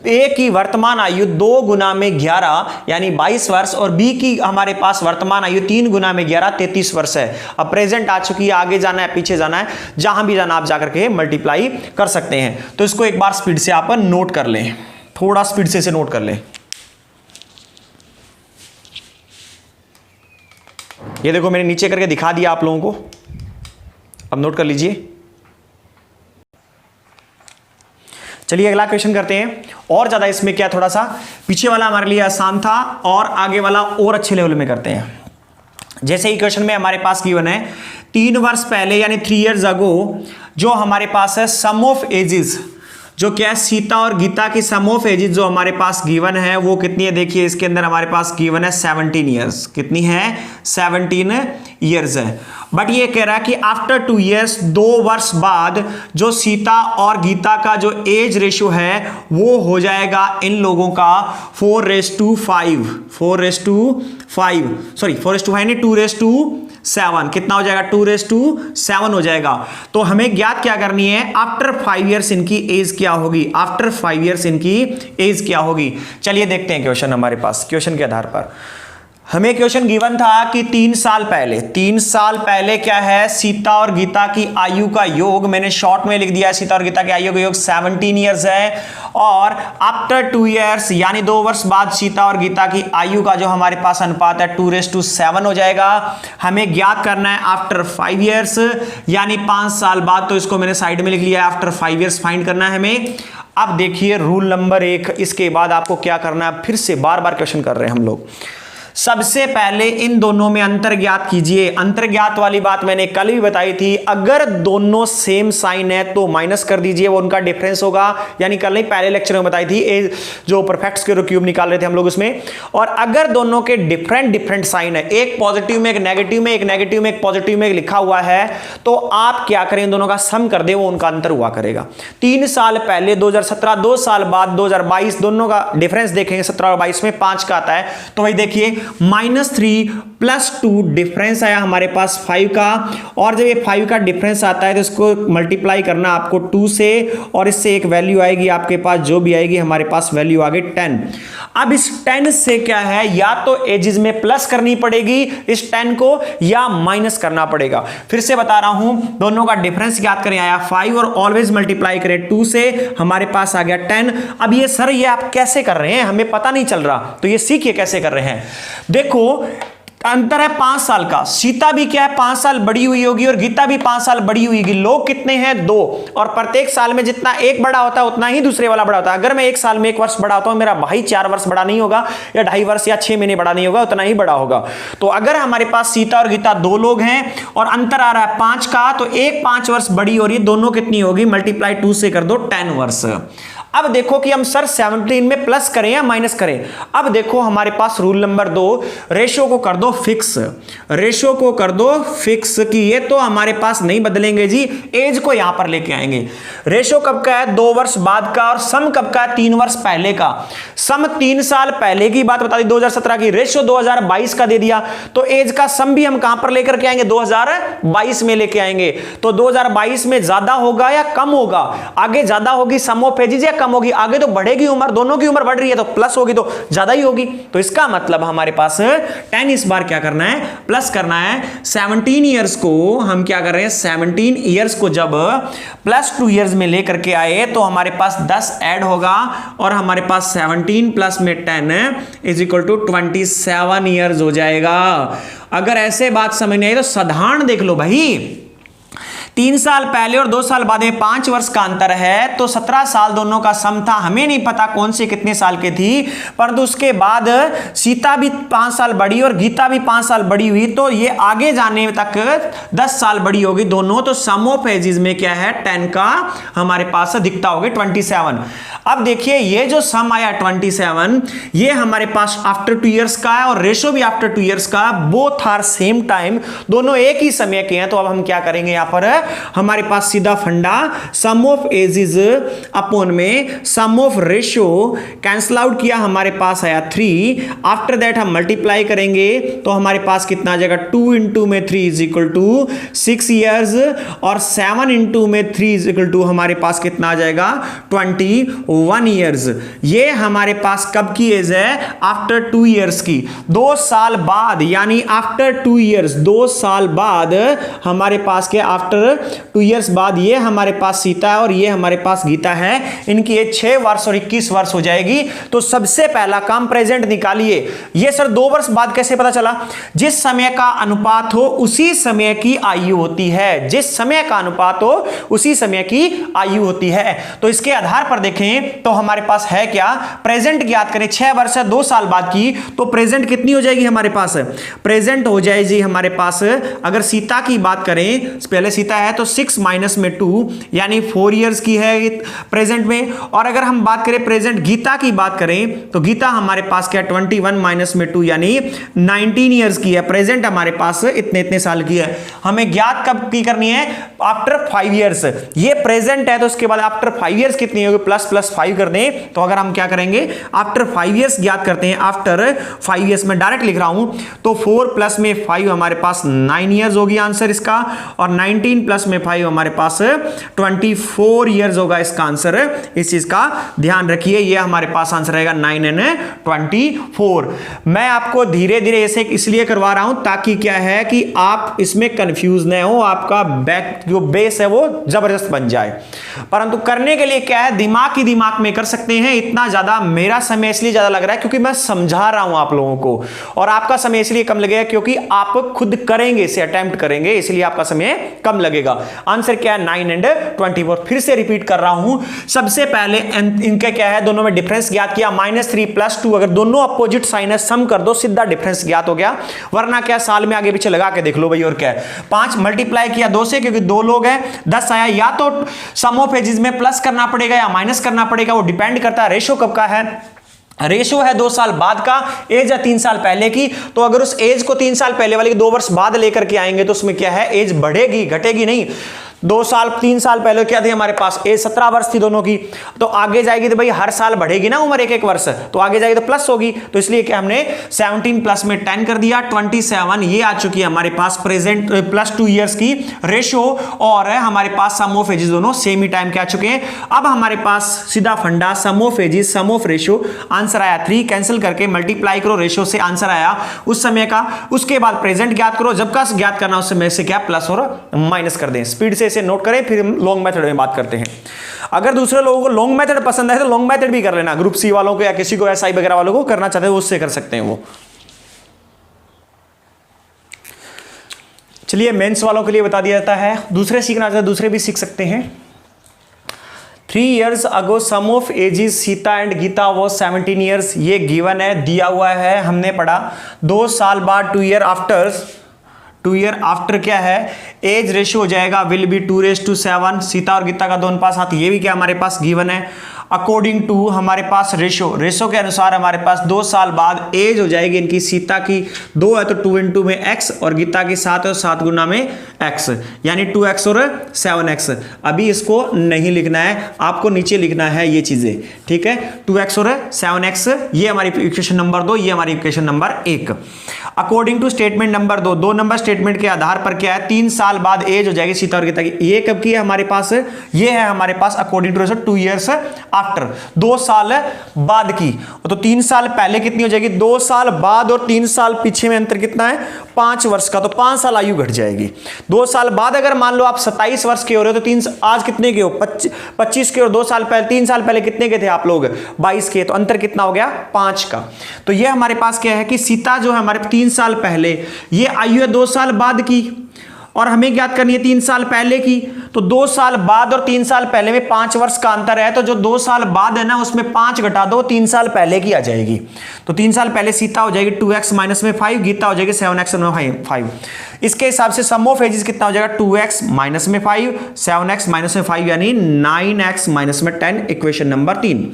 a की वर्तमान आयु 2 गुना में 11 यानी 22 वर्ष और b की हमारे पास वर्तमान आयु 3 गुना में 11 33 वर्ष है। अब प्रेजेंट आ चुकी है, आगे जाना है पीछे जाना है, जहां भी जाना आप जाकर के मल्टीप्लाई कर सकते हैं। तो इसको एक बार स्पीड से आप नोट कर लें, थोड़ा स्पीड से नोट कर लें। ये देखो मैंने नीचे करके दिखा दिया आप लोगों को, अब नोट कर लीजिए। चलिए अगला क्वेश्चन करते हैं। और ज्यादा इसमें क्या, थोड़ा सा पीछे वाला हमारे लिए आसान था और आगे वाला और अच्छे लेवल में करते हैं। जैसे ही क्वेश्चन में हमारे पास गिवन है 3 वर्ष पहले यानी 3 इयर्स अगो जो हमारे पास है सम ऑफ एजेस, जो क्या है, सीता और गीता की सम ऑफ एजेस जो हमारे पास गिवन है वो कितनी है, देखिए इसके अंदर हमारे पास गिवन है 17 ईयर्स। कितनी है, 17 ईयर्स है। बट ये कह रहा है कि आफ्टर 2 इयर्स, 2 वर्ष बाद जो सीता और गीता का जो एज रेशियो है वो हो जाएगा इन लोगों का 4:5 नहीं 2:7। कितना हो जाएगा, 2:7 हो जाएगा। तो हमें ज्ञात क्या करनी है, आफ्टर 5 इयर्स इनकी एज क्या होगी, आफ्टर 5 इयर्स इनकी एज क्या होगी। चलिए देखते हैं क्वेश्चन हमारे पास। क्वेश्चन के आधार पर हमें क्वेश्चन गिवन था कि 3 साल पहले क्या है, सीता और गीता की आयु का योग, मैंने शॉर्ट में लिख दिया है, सीता और गीता की आयु का योग 17 इयर्स है। और आफ्टर 2 इयर्स यानी 2 वर्ष बाद सीता और गीता की आयु का जो हमारे पास अनुपात है 2:7 हो जाएगा। हमें ज्ञात करना है आफ्टर 5 इयर्स यानी 5 साल बाद, तो इसको मैंने साइड में लिख लिया है, आफ्टर 5 इयर्स फाइंड करना है हमें। अब देखिए रूल नंबर 1, इसके बाद आपको क्या करना है, फिर से बार बार क्वेश्चन कर रहे हैं हम लोग। सबसे पहले इन दोनों में अंतर ज्ञात कीजिए। अंतर ज्ञात वाली बात मैंने कल भी बताई थी, अगर दोनों सेम साइन है तो माइनस कर दीजिए, वो उनका डिफरेंस होगा। यानी कल नहीं, पहले लेक्चर में बताई थी, जो परफेक्ट स्क्वायर क्यूब निकाल रहे थे हम लोग उसमें। और अगर दोनों के डिफरेंट साइन है, एक पॉजिटिव में एक नेगेटिव में, एक नेगेटिव में एक पॉजिटिव में लिखा हुआ है, तो आप क्या करें, दोनों का सम कर दे, वो उनका अंतर हुआ करेगा। 3 साल पहले 2017, 2 साल बाद 2022, दोनों का डिफरेंस देखेंगे 17 और 22 में 5 का आता है। तो वही देखिए -3 + 2 डिफरेंस आया हमारे पास 5 का। और जब ये 5 का डिफरेंस आता है तो इसको मल्टीप्लाई करना आपको 2 से, और इससे एक वैल्यू आएगी आपके पास, जो भी आएगी हमारे पास वैल्यू आ गई 10। अब इस 10 से क्या है, या तो एजेस में प्लस करनी पड़ेगी इस 10 को, या माइनस करना पड़ेगा। फिर से बता रहा हूं, दोनों का डिफरेंस याद करें, आया 5 और ऑलवेज मल्टीप्लाई करें 2 से, हमारे पास आ गया 10। अब ये सर ये आप कैसे कर रहे हैं, हमें पता नहीं चल रहा, तो ये सीखिए कैसे कर रहे हैं। देखो अंतर है 5 साल का। सीता भी क्या है 5 साल बड़ी हुई होगी और गीता भी 5 साल बड़ी हुई होगी। लोग कितने हैं 2, और प्रत्येक साल में जितना एक बड़ा होता है उतना ही दूसरे वाला बड़ा होता है। अगर मैं एक साल में 1 वर्ष बड़ा होता हूं, मेरा भाई 4 वर्ष बड़ा नहीं होगा या 2.5 वर्ष या 6 महीने बड़ा नहीं होगा, उतना ही बड़ा होगा। तो अगर हमारे पास सीता और गीता 2 लोग हैं और अंतर आ रहा है 5 का, तो एक 5 वर्ष बड़ी हो रही है, दोनों कितनी होगी, मल्टीप्लाई 2 से कर दो 10 वर्ष। अब देखो कि हम सर 17 में प्लस करें या माइनस करें। अब देखो हमारे पास रूल नंबर 2, रेशो को कर दो फिक्स। रेशो को कर दो फिक्स कि ये तो हमारे पास नहीं बदलेंगे जी, एज को यहां पर लेके आएंगे। रेशो कब का है 2 वर्ष बाद का, और सम कब का है 3 वर्ष पहले का। सम 3 साल पहले की बात बता दी 2017 की, रेशो 2022 का दे दिया, तो एज का सम भी हम कहां पर लेकर के आएंगे 2022 में लेके आएंगे। तो 2022 में ज्यादा होगा या कम होगा, आगे ज्यादा होगी सम ऑफ एजेस या कम होगी, आगे तो बढ़ेगी उम्र, दोनों की उम्र बढ़ रही है तो प्लस होगी तो ज्यादा ही होगी। तो इसका मतलब हमारे पास 10 इस बार क्या करना है, प्लस करना है। 17 ईयर्स को हम क्या कर रहे हैं, 17 ईयर्स को जब प्लस 2 ईयर्स में लेकर के आए तो हमारे पास 10 ऐड होगा और हमारे पास 17 प्लस में 10 इज इक्वल टू 27 ईयर्स हो जाएगा। अगर ऐसे बात समझ नहीं आई तो साधारण देख लो भाई, 3 साल पहले और 2 साल बाद में 5 वर्ष का अंतर है, तो 17 साल दोनों का सम था। हमें नहीं पता कौन सी कितने साल के थी, परंतु उसके बाद सीता भी 5 साल बड़ी और गीता भी 5 साल बड़ी हुई, तो ये आगे जाने तक 10 साल बड़ी होगी दोनों। तो सम ऑफ एजेस में क्या है 10 का हमारे पास दिखता होगा 27। अब देखिए ये जो सम आया 27, ये हमारे पास आफ्टर 2 ईयर्स का है और रेशो भी आफ्टर 2 ईयर्स का, बोथ आर सेम टाइम, दोनों एक ही समय के हैं। तो अब हम क्या करेंगे, यहां पर हमारे पास सीधा फंडा सम ऑफ एजेस अपॉन में sum of ratio cancel out किया, हमारे पास आया 3। आफ्टर दैट हम मल्टीप्लाई करेंगे तो हमारे पास कितना आ जाएगा, 2 इंटू में 3 इज इक्वल टू 6 ईयर्स, और 7 इंटू में 3 इज इक्वल टू हमारे पास कितना आ जाएगा 21 ईयर्स। ये हमारे पास कब की एज है, आफ्टर 2 ईयर्स की, 2 साल बाद, यानी आफ्टर 2 ईयर्स, 2 साल बाद हमारे पास के आफ्टर 2 ईयर्स बाद ये हमारे पास सीता है और ये हमारे पास गीता है। इनकी एज 6 वर्ष और 21 वर्ष हो जाएगी। तो सबसे पहला काम प्रेजेंट निकालिए। ये सर 2 वर्ष बाद कैसे पता चला, जिस समय का अनुपात हो उसी समय की आयु होती है, जिस समय का अनुपात हो उसी समय की आयु होती है। तो इसके आधार पर देखें तो हमारे पास है क्या, प्रेजेंट ज्ञात करें। 6 वर्ष है 2 साल बाद की, तो प्रेजेंट कितनी हो जाएगी हमारे पास, प्रेजेंट हो जाएगी हमारे पास, अगर सीता की बात करें, पहले सीता है तो 6 माइनस में 2 यानी 4 ईयर्स की है प्रेजेंट में। और अगर हम बात करें प्रेजेंट गीता की बात करें तो गीता हमारे पास क्या 21 माइनस में 2 यानी 19 ईयर्स की है। प्रेजेंट हमारे पास इतने साल की है। हमें ज्ञात कब की करनी है, आफ्टर 5 ईयर्स। ये प्रेजेंट है तो उसके बाद आफ्टर 5 ईयर्स कितनी होगी, प्लस प्लस 5 कर दें। तो अगर हम क्या करेंगे, आफ्टर 5 ईयर्स ज्ञात करते हैं। आफ्टर 5 ईयर्स में डायरेक्ट लिख रहा हूं तो 4 प्लस में 5 हमारे पास 9 ईयर्स होगी आंसर इसका, और 19 प्लस में 5 हमारे पास 24 ईयर्स होगा इसका आंसर। इस चीज का ध्यान रखिए, ये हमारे पास आंसर रहेगा 9 and 24। मैं आपको धीरे धीरे ऐसे इसलिए करवा रहा हूं ताकि क्या है कि आप इसमें कंफ्यूज न हो, आपका बैक जो बेस है वो जबरदस्त बन जाए। परंतु करने के लिए क्या है, दिमाग ही दिमाग में कर सकते हैं। इतना ज्यादा मेरा समय इसलिए ज्यादा लग रहा है क्योंकि मैं समझा रहा हूं आप लोगों को, और आपका समय इसलिए कम लगेगा क्योंकि आप खुद करेंगे, इसे अटेम्प्ट करेंगे, इसलिए आपका समय कम लगेगा। आंसर क्या है 9 and 24। फिर से रिपीट कर रहा हूं, सबसे पहले इनके क्या है, दोनों में डिफरेंस ज्ञात किया, -3 + 2, अगर दोनों अपोजिट साइन है सम कर दो, सीधा डिफरेंस ज्ञात हो गया। वरना क्या, साल में आगे पीछे लगा के देख लो भाई। और क्या है, 5 मल्टीप्लाई किया 2 से क्योंकि 2 लोग हैं, 10 आया। या तो सम ऑफ एजेस में प्लस करना पड़ेगा या माइनस करना पड़ेगा, वो डिपेंड करता है रेशो कब का है। रेशो है 2 साल बाद का, एज है 3 साल पहले की। तो अगर उस एज को 3 साल पहले वाली 2 वर्ष बाद लेकर के आएंगे तो उसमें क्या है, एज बढ़ेगी घटेगी नहीं। 2 साल 3 साल पहले क्या थी हमारे पास, एज 17 वर्ष थी दोनों की, तो आगे जाएगी तो भाई हर साल बढ़ेगी ना उम्र 1-1 वर्ष, तो आगे जाएगी तो प्लस होगी। तो इसलिए क्या हमने 17 प्लस में 10 कर दिया, 27 ये आ चुकी है हमारे पास प्रेजेंट +2 ईयर्स की रेशो, और हमारे पास सम ऑफ एजेस दोनों सेम ही टाइम के आ चुके हैं। अब हमारे पास सीधा फंडा sum of ages sum of ratio, answer आया 3, कैंसिल करके मल्टीप्लाई करो रेशो से, आंसर आया उस समय का। उसके बाद प्रेजेंट ज्ञात करो, जब का ज्ञात करना उस समय से क्या प्लस और माइनस कर दें। स्पीड से इसे नोट करें, फिर हम लॉन्ग मेथड में बात करते हैं। अगर दूसरे लोगों को लॉन्ग मेथड पसंद है तो लॉन्ग मेथड भी कर लेना, ग्रुप सी वालों को या किसी को एसआई वगैरह वालों को करना चाहते हैं वो उससे कर सकते हैं वो। चलिए मेंस वालों के लिए बता दिया जाता है, दूसरे सीखना चाहते हैं दूसरे भी सीख सकते हैं। 3 years ago sum of ages Sita and Gita वो 17 years, ये गिवन है, दिया हुआ है, हमने पढ़ा। 2 साल बाद 2 year आफ्टर क्या है, एज रेशियो हो जाएगा विल बी 2:7, सीता और गीता का 2 अनुपात 7, ये भी क्या हमारे पास गिवन है। अकॉर्डिंग टू हमारे पास रेशो के अनुसार हमारे पास 2 साल बाद एज हो जाएगी इनकी, सीता की 2 है तो 2 into में x और गीता की 7 है तो 7 गुना में x, यानी 2x और 7x। अभी इसको नहीं लिखना है, आपको नीचे लिखना है ये चीजें, ठीक है। 2x और 7x, ये हमारी इक्वेशन नंबर 2, ये हमारी equation number 1। According to statement number 2 number statement के आधार पर क्या है, 3 साल बाद एज हो जाएगी सीता और गीता की। ये कब की है हमारे पास, ये है हमारे पास अकॉर्डिंग टू 2 years आफ्टर, 2 साल बाद की। तो 3 साल पहले कितनी हो जाएगी, 2 साल बाद और 3 साल पीछे में अंतर कितना है, 5 वर्ष का, तो 5 साल आयु घट जाएगी। 2 साल बाद अगर मान लो आप 27 वर्ष के हो रहे हो तो आज कितने के हो, 25 के, और 2 साल पहले 3 साल पहले कितने के थे आप लोग, 22 के, तो अंतर कितना हो गया, 5 का। तो ये हमारे पास क्या है कि सीता जो है हमारे 3 साल पहले, ये आयु है 2 साल बाद की, और हमें ज्ञात करनी है 3 साल पहले की। तो 2 साल बाद और 3 साल पहले में 5 वर्ष का अंतर है, तो जो 2 साल बाद है ना उसमें 5 घटा दो, 3 साल पहले की आ जाएगी। तो 3 साल पहले सीता हो जाएगी 2x माइनस में 5, गीता हो जाएगी 7x में 5। इसके हिसाब से सम ऑफ एजेस कितना हो जाएगा, 2x माइनस में 5, 7x माइनस में 5, यानी 9x माइनस में 10, इक्वेशन नंबर 3।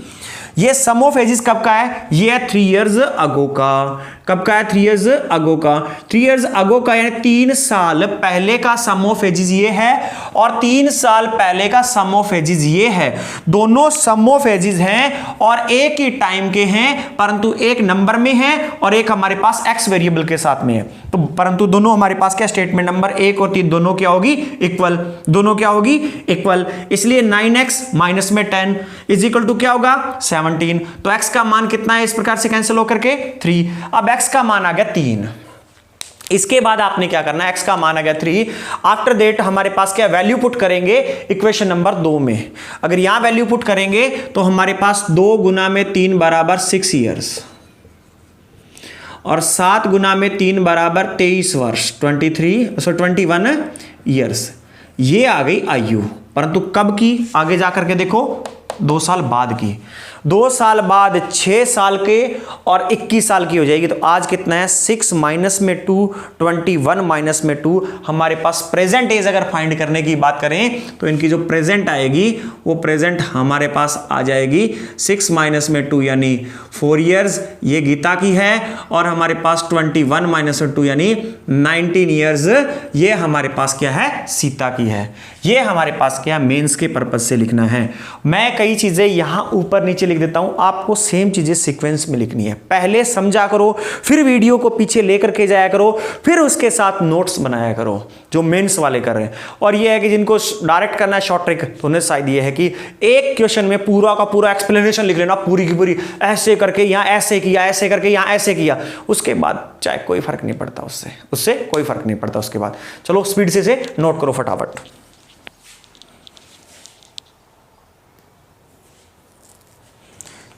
ये सम ऑफ एजेस कब का है, ये है 3 years अगो का। कब का है, 3 years अगो का। 3 years अगो का यानी 3 साल पहले का सम ऑफ एजेस ये है, और 3 साल पहले का सम ऑफ एजेस ये है। दोनों सम ऑफ एजेस हैं और एक ही टाइम के हैं, परंतु एक नंबर में है और एक हमारे पास x वेरिएबल के साथ में है। तो परंतु दोनों हमारे पास क्या, स्टेटमेंट नंबर 1 और 3 दोनों क्या होगी, इक्वल, दोनों क्या होगी, इक्वल। इसलिए 9x माइनस में 10 इज इक्वल टू क्या होगा, 17। तो x का मान कितना है, इस प्रकार से कैंसिल होकर के 3। अब x का मान आ गया 3। इसके बाद आपने क्या करना है, x का मान आ गया 3। आफ्टर दैट हमारे पास क्या वैल्यू पुट करेंगे इक्वेशन नंबर 2 में। अगर यहां वैल्यू पुट करेंगे तो हमारे पास 2 गुना में 3 बराबर 6 ईयर्स, और 7 गुना में 3 बराबर 23 वर्ष, 21 ईयर्स। ये आ गई आयु, परंतु कब की, आगे जाकर के देखो 2 साल बाद की। 2 साल बाद 6 साल के और 21 साल की हो जाएगी। तो आज कितना है, 6 माइनस में 2, 21 माइनस में 2। हमारे पास प्रेजेंट एज अगर फाइंड करने की बात करें तो इनकी जो प्रेजेंट आएगी वो प्रेजेंट हमारे पास आ जाएगी 6 माइनस में 2 यानी 4 ईयर्स, ये गीता की है। और हमारे पास 21 माइनस में 2 यानी 19 ईयर्स, ये हमारे पास क्या है, सीता की है। ये हमारे पास क्या, मेंस के पर्पज से लिखना है। मैं कई चीजें यहां ऊपर नीचे लिख देता हूं, आपको सेम चीजें सीक्वेंस में लिखनी है। पहले समझा करो, फिर वीडियो को पीछे लेकर के जाया करो, फिर उसके साथ नोट्स बनाया करो जो मेंस वाले कर रहे हैं। और ये है कि जिनको डायरेक्ट करना है शॉर्ट ट्रिक, तो उन्हें शायद ये है कि एक क्वेश्चन में पूरा का पूरा एक्सप्लेनेशन लिख लेना, पूरी की पूरी, ऐसे करके यहां ऐसे किया, ऐसे करके यहां ऐसे किया, उसके बाद चाहे कोई फर्क नहीं पड़ता, उससे कोई फर्क नहीं पड़ता। उसके बाद चलो स्पीड से नोट करो फटाफट।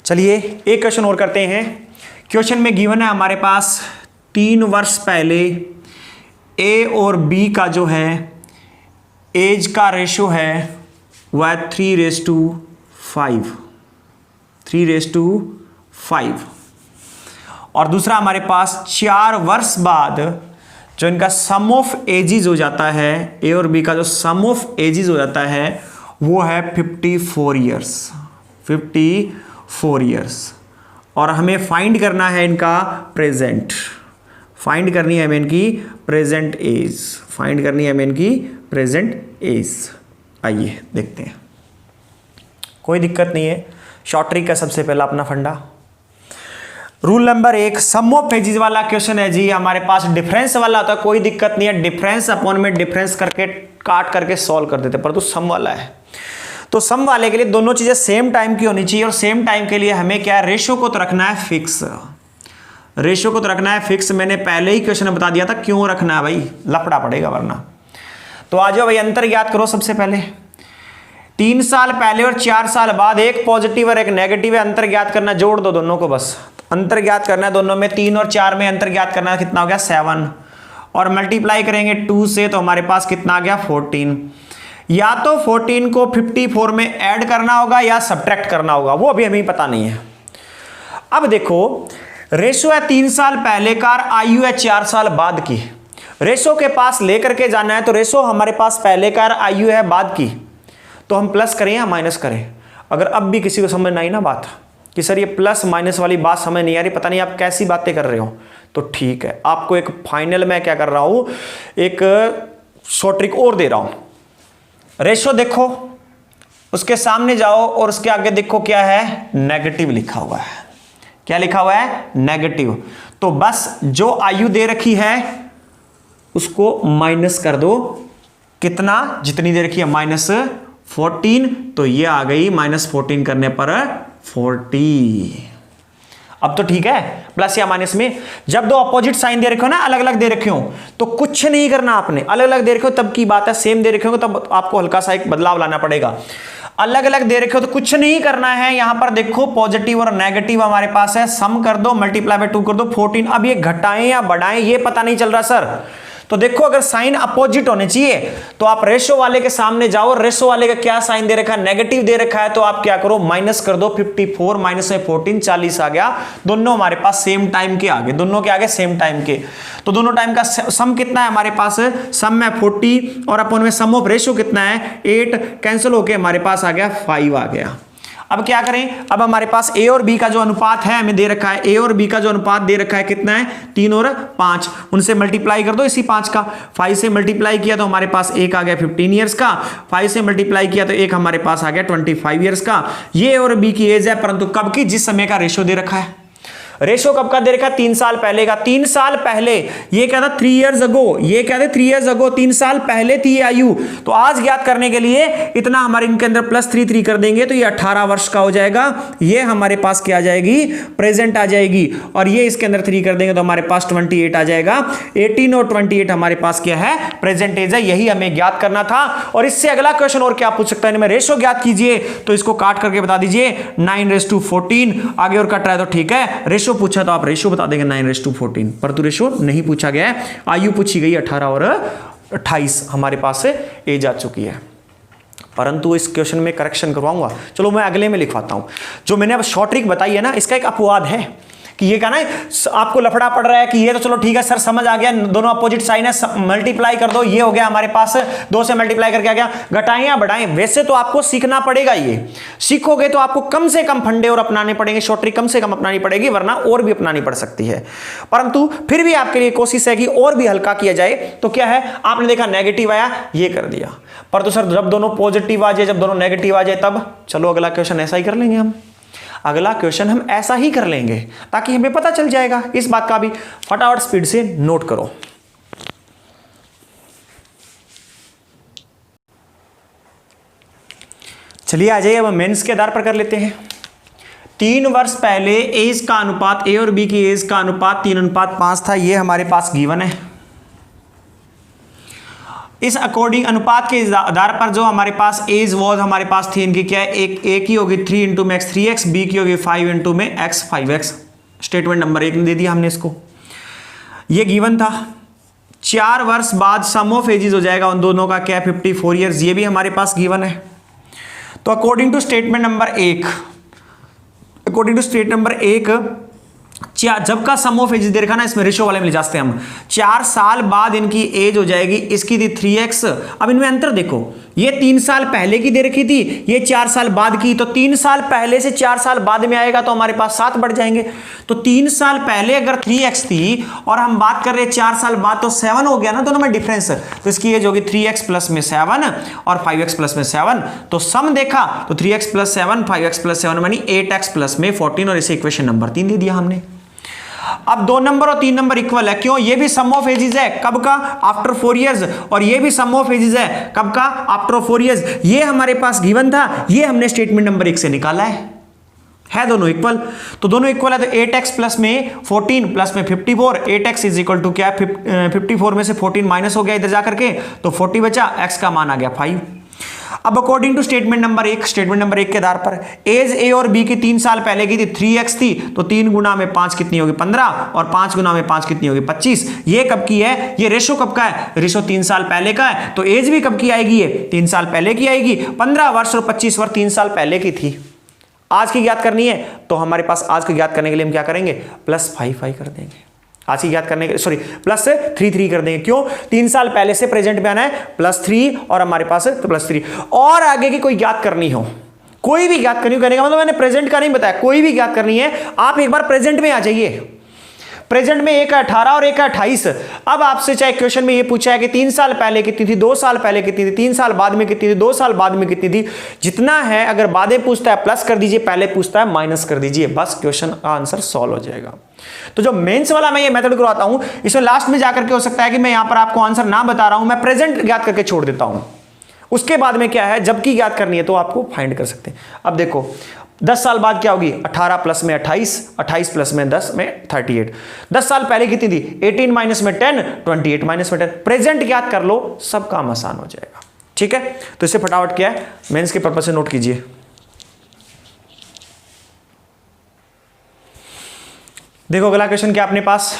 चलिए एक क्वेश्चन और करते हैं। क्वेश्चन में गिवन है हमारे पास 3 वर्ष पहले ए और बी का जो है एज का रेशो है वह 3:5, 3:5। और दूसरा हमारे पास 4 वर्ष बाद जो इनका सम ऑफ एजेस हो जाता है, ए और बी का जो सम ऑफ एजेस हो जाता है वो है 54 ईयर्स, 54 ईयर्स। और हमें फाइंड करना है इनका प्रेजेंट, फाइंड करनी है हमें इनकी प्रेजेंट एज, फाइंड करनी है हमें इनकी प्रेजेंट एज। आइए देखते हैं, कोई दिक्कत नहीं है। शॉर्ट ट्रिक का सबसे पहला अपना funda, rule number 1, sum of ages वाला क्वेश्चन है जी, हमारे पास डिफरेंस वाला होता है, कोई दिक्कत नहीं है, डिफरेंस अपॉन में डिफरेंस करके काट करके सॉल्व कर देते, पर तो सम वाला है। तो सम वाले के लिए दोनों चीजें सेम टाइम की होनी चाहिए, और सेम टाइम के लिए हमें क्या है, रेशो को तो रखना है फिक्स, रेशो को तो रखना है फिक्स। मैंने पहले ही क्वेश्चन में बता दिया था क्यों रखना है भाई, लफड़ा पड़ेगा वरना। तो आ जाओ भाई, अंतर ज्ञात करो सबसे पहले। 3 साल पहले और 4 साल बाद, एक पॉजिटिव और एक नेगेटिव है, अंतर ज्ञात करना, जोड़ दो दोनों को, बस अंतर ज्ञात करना है दोनों में। 3 और 4 में अंतर ज्ञात करना, कितना हो गया 7, और मल्टीप्लाई करेंगे 2 से, तो हमारे पास कितना आ गया 14। या तो 14 को 54 में ऐड करना होगा या सब्ट्रैक्ट करना होगा, वो अभी हमें पता नहीं है। अब देखो रेशो है 3 साल पहले का, आयु है 4 साल बाद की। रेशो के पास लेकर के जाना है, तो रेशो हमारे पास पहले का, आयु है बाद की, तो हम प्लस करें या माइनस करें। अगर अब भी किसी को समझ नहीं ना बात कि सर ये प्लस माइनस वाली बात समझ नहीं आ रही, पता नहीं आप कैसी बातें कर रहे हो, तो ठीक है, आपको एक फाइनल में क्या कर रहा हूं, एक शॉर्ट ट्रिक और दे रहा हूं। रेशो देखो, उसके सामने जाओ और उसके आगे देखो क्या है, नेगेटिव लिखा हुआ है। क्या लिखा हुआ है, नेगेटिव। तो बस जो आयु दे रखी है उसको माइनस कर दो, कितना, जितनी दे रखी है -14, तो ये आ गई -14 करने पर 40। अब तो ठीक है, प्लस या माइनस में जब दो अपोजिट साइन दे रखे हो ना, अलग अलग दे रखे हो, तो कुछ नहीं करना आपने। अलग अलग दे रखे हो तब की बात है, सेम दे रखे हो तब आपको हल्का सा एक बदलाव लाना पड़ेगा। अलग अलग दे रखे हो तो कुछ नहीं करना है। यहां पर देखो पॉजिटिव और नेगेटिव हमारे पास है, सम कर दो, मल्टीप्लाई बाय 2 कर दो, 14। अब ये घटाएं या बढ़ाएं ये पता नहीं चल रहा सर। तो देखो अगर साइन अपोजिट होने चाहिए तो आप रेशो वाले के सामने जाओ, रेशो वाले का क्या साइन दे रखा है, नेगेटिव दे रखा है, तो आप क्या करो, माइनस कर दो। 54 माइनस में 14, 40 आ गया। दोनों हमारे पास सेम टाइम के आगे, दोनों के आगे सेम टाइम के, तो दोनों टाइम का सम कितना है हमारे पास, सम में 40 और अपन में सम ऑफ रेशो कितना है 8, कैंसिल होके हमारे पास आ गया 5 आ गया। अब क्या करें, अब हमारे पास ए और बी का जो अनुपात है हमें दे रखा है, ए और बी का जो अनुपात दे रखा है कितना है 3 और 5, उनसे मल्टीप्लाई कर दो इसी 5 का। 5 से मल्टीप्लाई किया तो हमारे पास एक आ गया 15 ईयर्स का, 5 से मल्टीप्लाई किया तो एक हमारे पास आ गया 25 ईयर्स का। ये और बी की एज है, परंतु कब की, जिस समय का रेशो दे रखा है। रेशो कब का दे रखा है, 3 साल पहले का। 3 साल पहले ये क्या था, 3 इयर्स अगो, ये क्या था 3 इयर्स अगो, 3 साल पहले थी आयु। तो आज ज्ञात करने के लिए इतना हमारे इनके अंदर +3 कर देंगे तो ये 18 वर्ष का हो जाएगा। ये हमारे पास क्या आ जाएगी, प्रेजेंट आ जाएगी, और ये इसके अंदर 3 कर देंगे तो हमारे पास 28 आ जाएगा। 18 और 28 हमारे पास क्या है, प्रेजेंट एज है। यही हमें ज्ञात करना था। और इससे अगला क्वेश्चन और क्या पूछ सकता है, इनमें रेशो ज्ञात कीजिए, तो इसको काट करके बता दीजिए 9:14। आगे और कट रहा है तो ठीक है, रेशो पूछा तो आप रेशो बता देंगे 9:14, पर तो रेशो नहीं पूछा गया है। आयु पूछी गई 18 और 28 हमारे पास से एज आ चुकी है। परंतु इस क्वेश्चन में करेक्शन करवाऊंगा, चलो मैं अगले में लिखवाता हूं। जो मैंने अब शॉर्ट ट्रिक बताई है ना, इसका एक अपवाद है कि ये कहना है आपको लफड़ा पड़ रहा है कि ये तो चलो ठीक है सर समझ आ गया, दोनों अपोजिट साइन है, मल्टीप्लाई कर दो, ये हो गया हमारे पास 2 से मल्टीप्लाई करके आ गया। घटाएं या बढ़ाएं, वैसे तो आपको सीखना पड़ेगा, ये सीखोगे तो आपको कम से कम फंडे और अपनाने पड़ेंगे, शॉर्ट ट्रिक कम से कम अपनानी पड़ेगी, वरना और भी अपनानी पड़ सकती है। परंतु फिर भी आपके लिए कोशिश है कि और भी हल्का किया जाए। तो क्या है, आपने देखा नेगेटिव आया, ये कर दिया, पर तो सर जब दोनों पॉजिटिव आ जाए, जब दोनों नेगेटिव आ जाए तब, चलो अगला क्वेश्चन ऐसा ही कर लेंगे हम। अगला क्वेश्चन हम ऐसा ही कर लेंगे ताकि हमें पता चल जाएगा। इस बात का भी फटाफट स्पीड से नोट करो। चलिए आ जाइए, अब मेंस के आधार पर कर लेते हैं। 3 वर्ष पहले एज का अनुपात, ए और बी की एज का अनुपात 3:5 था, ये हमारे पास गिवन है। इस अकॉर्डिंग अनुपात के आधार पर जो हमारे पास एज वॉज हमारे पास थी इनकी क्या है, एक ए की होगी 3 इंटू में x 3x, बी की होगी 5 इंटू में x 5x। स्टेटमेंट नंबर 1 दे दिया हमने इसको, ये गिवन था। 4 वर्ष बाद सम ऑफ एजेस हो जाएगा उन दोनों का क्या है 54 ईयर्स, ये भी हमारे पास गिवन है। तो according to statement number 1, according to statement number 1 जब का सम ऑफ एज दे रखा ना, इसमें रेशो वाले में ले जाते हैं हम। 4 साल बाद इनकी एज हो जाएगी, इसकी थी 3x। अब इनमें अंतर देखो, ये 3 साल पहले की दे रखी थी, ये 4 साल बाद की, तो 3 साल पहले से 4 साल बाद में आएगा तो हमारे पास 7 बढ़ जाएंगे। तो 3 साल पहले अगर 3x थी और हम बात कर रहे हैं 4 साल बाद, तो 7 हो गया ना दोनों में डिफरेंस। तो इसकी एज होगी 3x प्लस में 7 और 5x प्लस में 7। तो सम देखा तो 3x प्लस 7 5x प्लस 7 यानी 8x प्लस में 14, और इसे इक्वेशन नंबर 3 दे दिया हमने। अब 2 नंबर और 3 नंबर इक्वल है, क्यों, ये भी सम ऑफ एजेस है, कब का, आफ्टर 4 इयर्स, और ये भी सम ऑफ एजेस है, कब का, आफ्टर 4 इयर्स। ये हमारे पास गिवन था, ये हमने स्टेटमेंट नंबर 1 से निकाला है दोनों इक्वल। तो दोनों इक्वल है, तो 8x प्लस में 14 प्लस में 54, 8x इज इक्वल टू क्या है 54 में से 14 माइनस हो गया इधर जाकर के, तो 40 बचा, x का मान आ गया 5। अब अकॉर्डिंग टू स्टेटमेंट नंबर 1 के आधार पर एज ए और बी की 3 साल पहले की थी 3x थी, तो 3 गुना में 5 कितनी होगी 15, और 5 गुना में 5 कितनी होगी 25। ये कब की है, ये रेशो कब का है, रेशो 3 साल पहले का है, तो एज भी कब की आएगी, ये 3 साल पहले की आएगी। 15 वर्ष और 25 वर्ष 3 साल पहले की थी। आज की ज्ञात करनी है, तो हमारे पास आज की ज्ञात करने के लिए हम क्या करेंगे, +5 कर देंगे। आज की ज्ञात करने के सॉरी +3 कर देंगे। क्यों, 3 साल पहले से प्रेजेंट में आना है, +3 और हमारे पास है तो +3। और आगे की कोई ज्ञात करनी हो, कोई भी ज्ञात करनी हो, कहने का मतलब मैंने प्रेजेंट का नहीं बताया, कोई भी ज्ञात करनी है, आप एक बार प्रेजेंट में आ जाइए। प्रेजेंट में एक है 18 और एक है 28। अब आपसे चाहे क्वेश्चन में ये पूछा है कि 3 साल पहले कितनी थी, 2 साल पहले कितनी थी, 3 साल बाद में कितनी थी, 2 साल बाद में कितनी थी, जितना है अगर बाद में पूछता है प्लस कर दीजिए, पहले पूछता है माइनस कर दीजिए, बस क्वेश्चन का आंसर सॉल्व हो जाएगा। तो जो मेंस वाला मैं ये मेथड करवाता हूं, इसमें लास्ट में जाकर के हो सकता है कि मैं यहां पर आपको आंसर ना बता रहा हूं, मैं प्रेजेंट ज्ञात करके छोड़ देता हूं। उसके बाद में क्या है, जबकि ज्ञात करनी है तो आपको फाइंड कर सकते हैं। अब देखो 10 साल बाद क्या होगी, 18 प्लस में 28, 28 प्लस में 10 में 38। 10 साल पहले कितनी थी, 18 माइनस में 10, 28 माइनस में 10। प्रेजेंट ज्ञात कर लो, सब काम आसान हो जाएगा। ठीक है, तो इसे फटाफट क्या है, मेंस के पर्पस से नोट कीजिए। देखो अगला क्वेश्चन क्या अपने पास,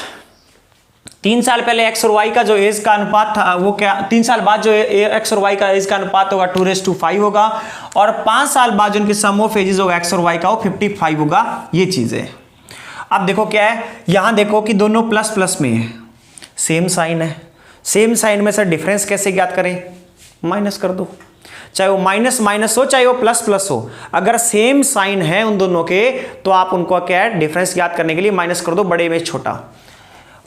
3 साल पहले एक्स और वाई का जो एज का अनुपात था वो क्या, 3 साल बाद जो एक्स और वाई का एज का अनुपात होगा 2:5 होगा, और 5 साल बाद जो उनकी सम ऑफ एजेस होगा एक्स और वाई का वो 55 होगा। ये चीजें अब देखो क्या है, यहां देखो कि दोनों प्लस प्लस में है, सेम साइन है, सेम साइन में सर डिफरेंस कैसे ज्ञात करें, माइनस कर दो, चाहे वो माइनस माइनस हो चाहे वो प्लस प्लस हो, अगर सेम साइन है उन दोनों के तो आप उनको क्या है, डिफरेंस ज्ञात करने के लिए माइनस कर दो, बड़े में छोटा,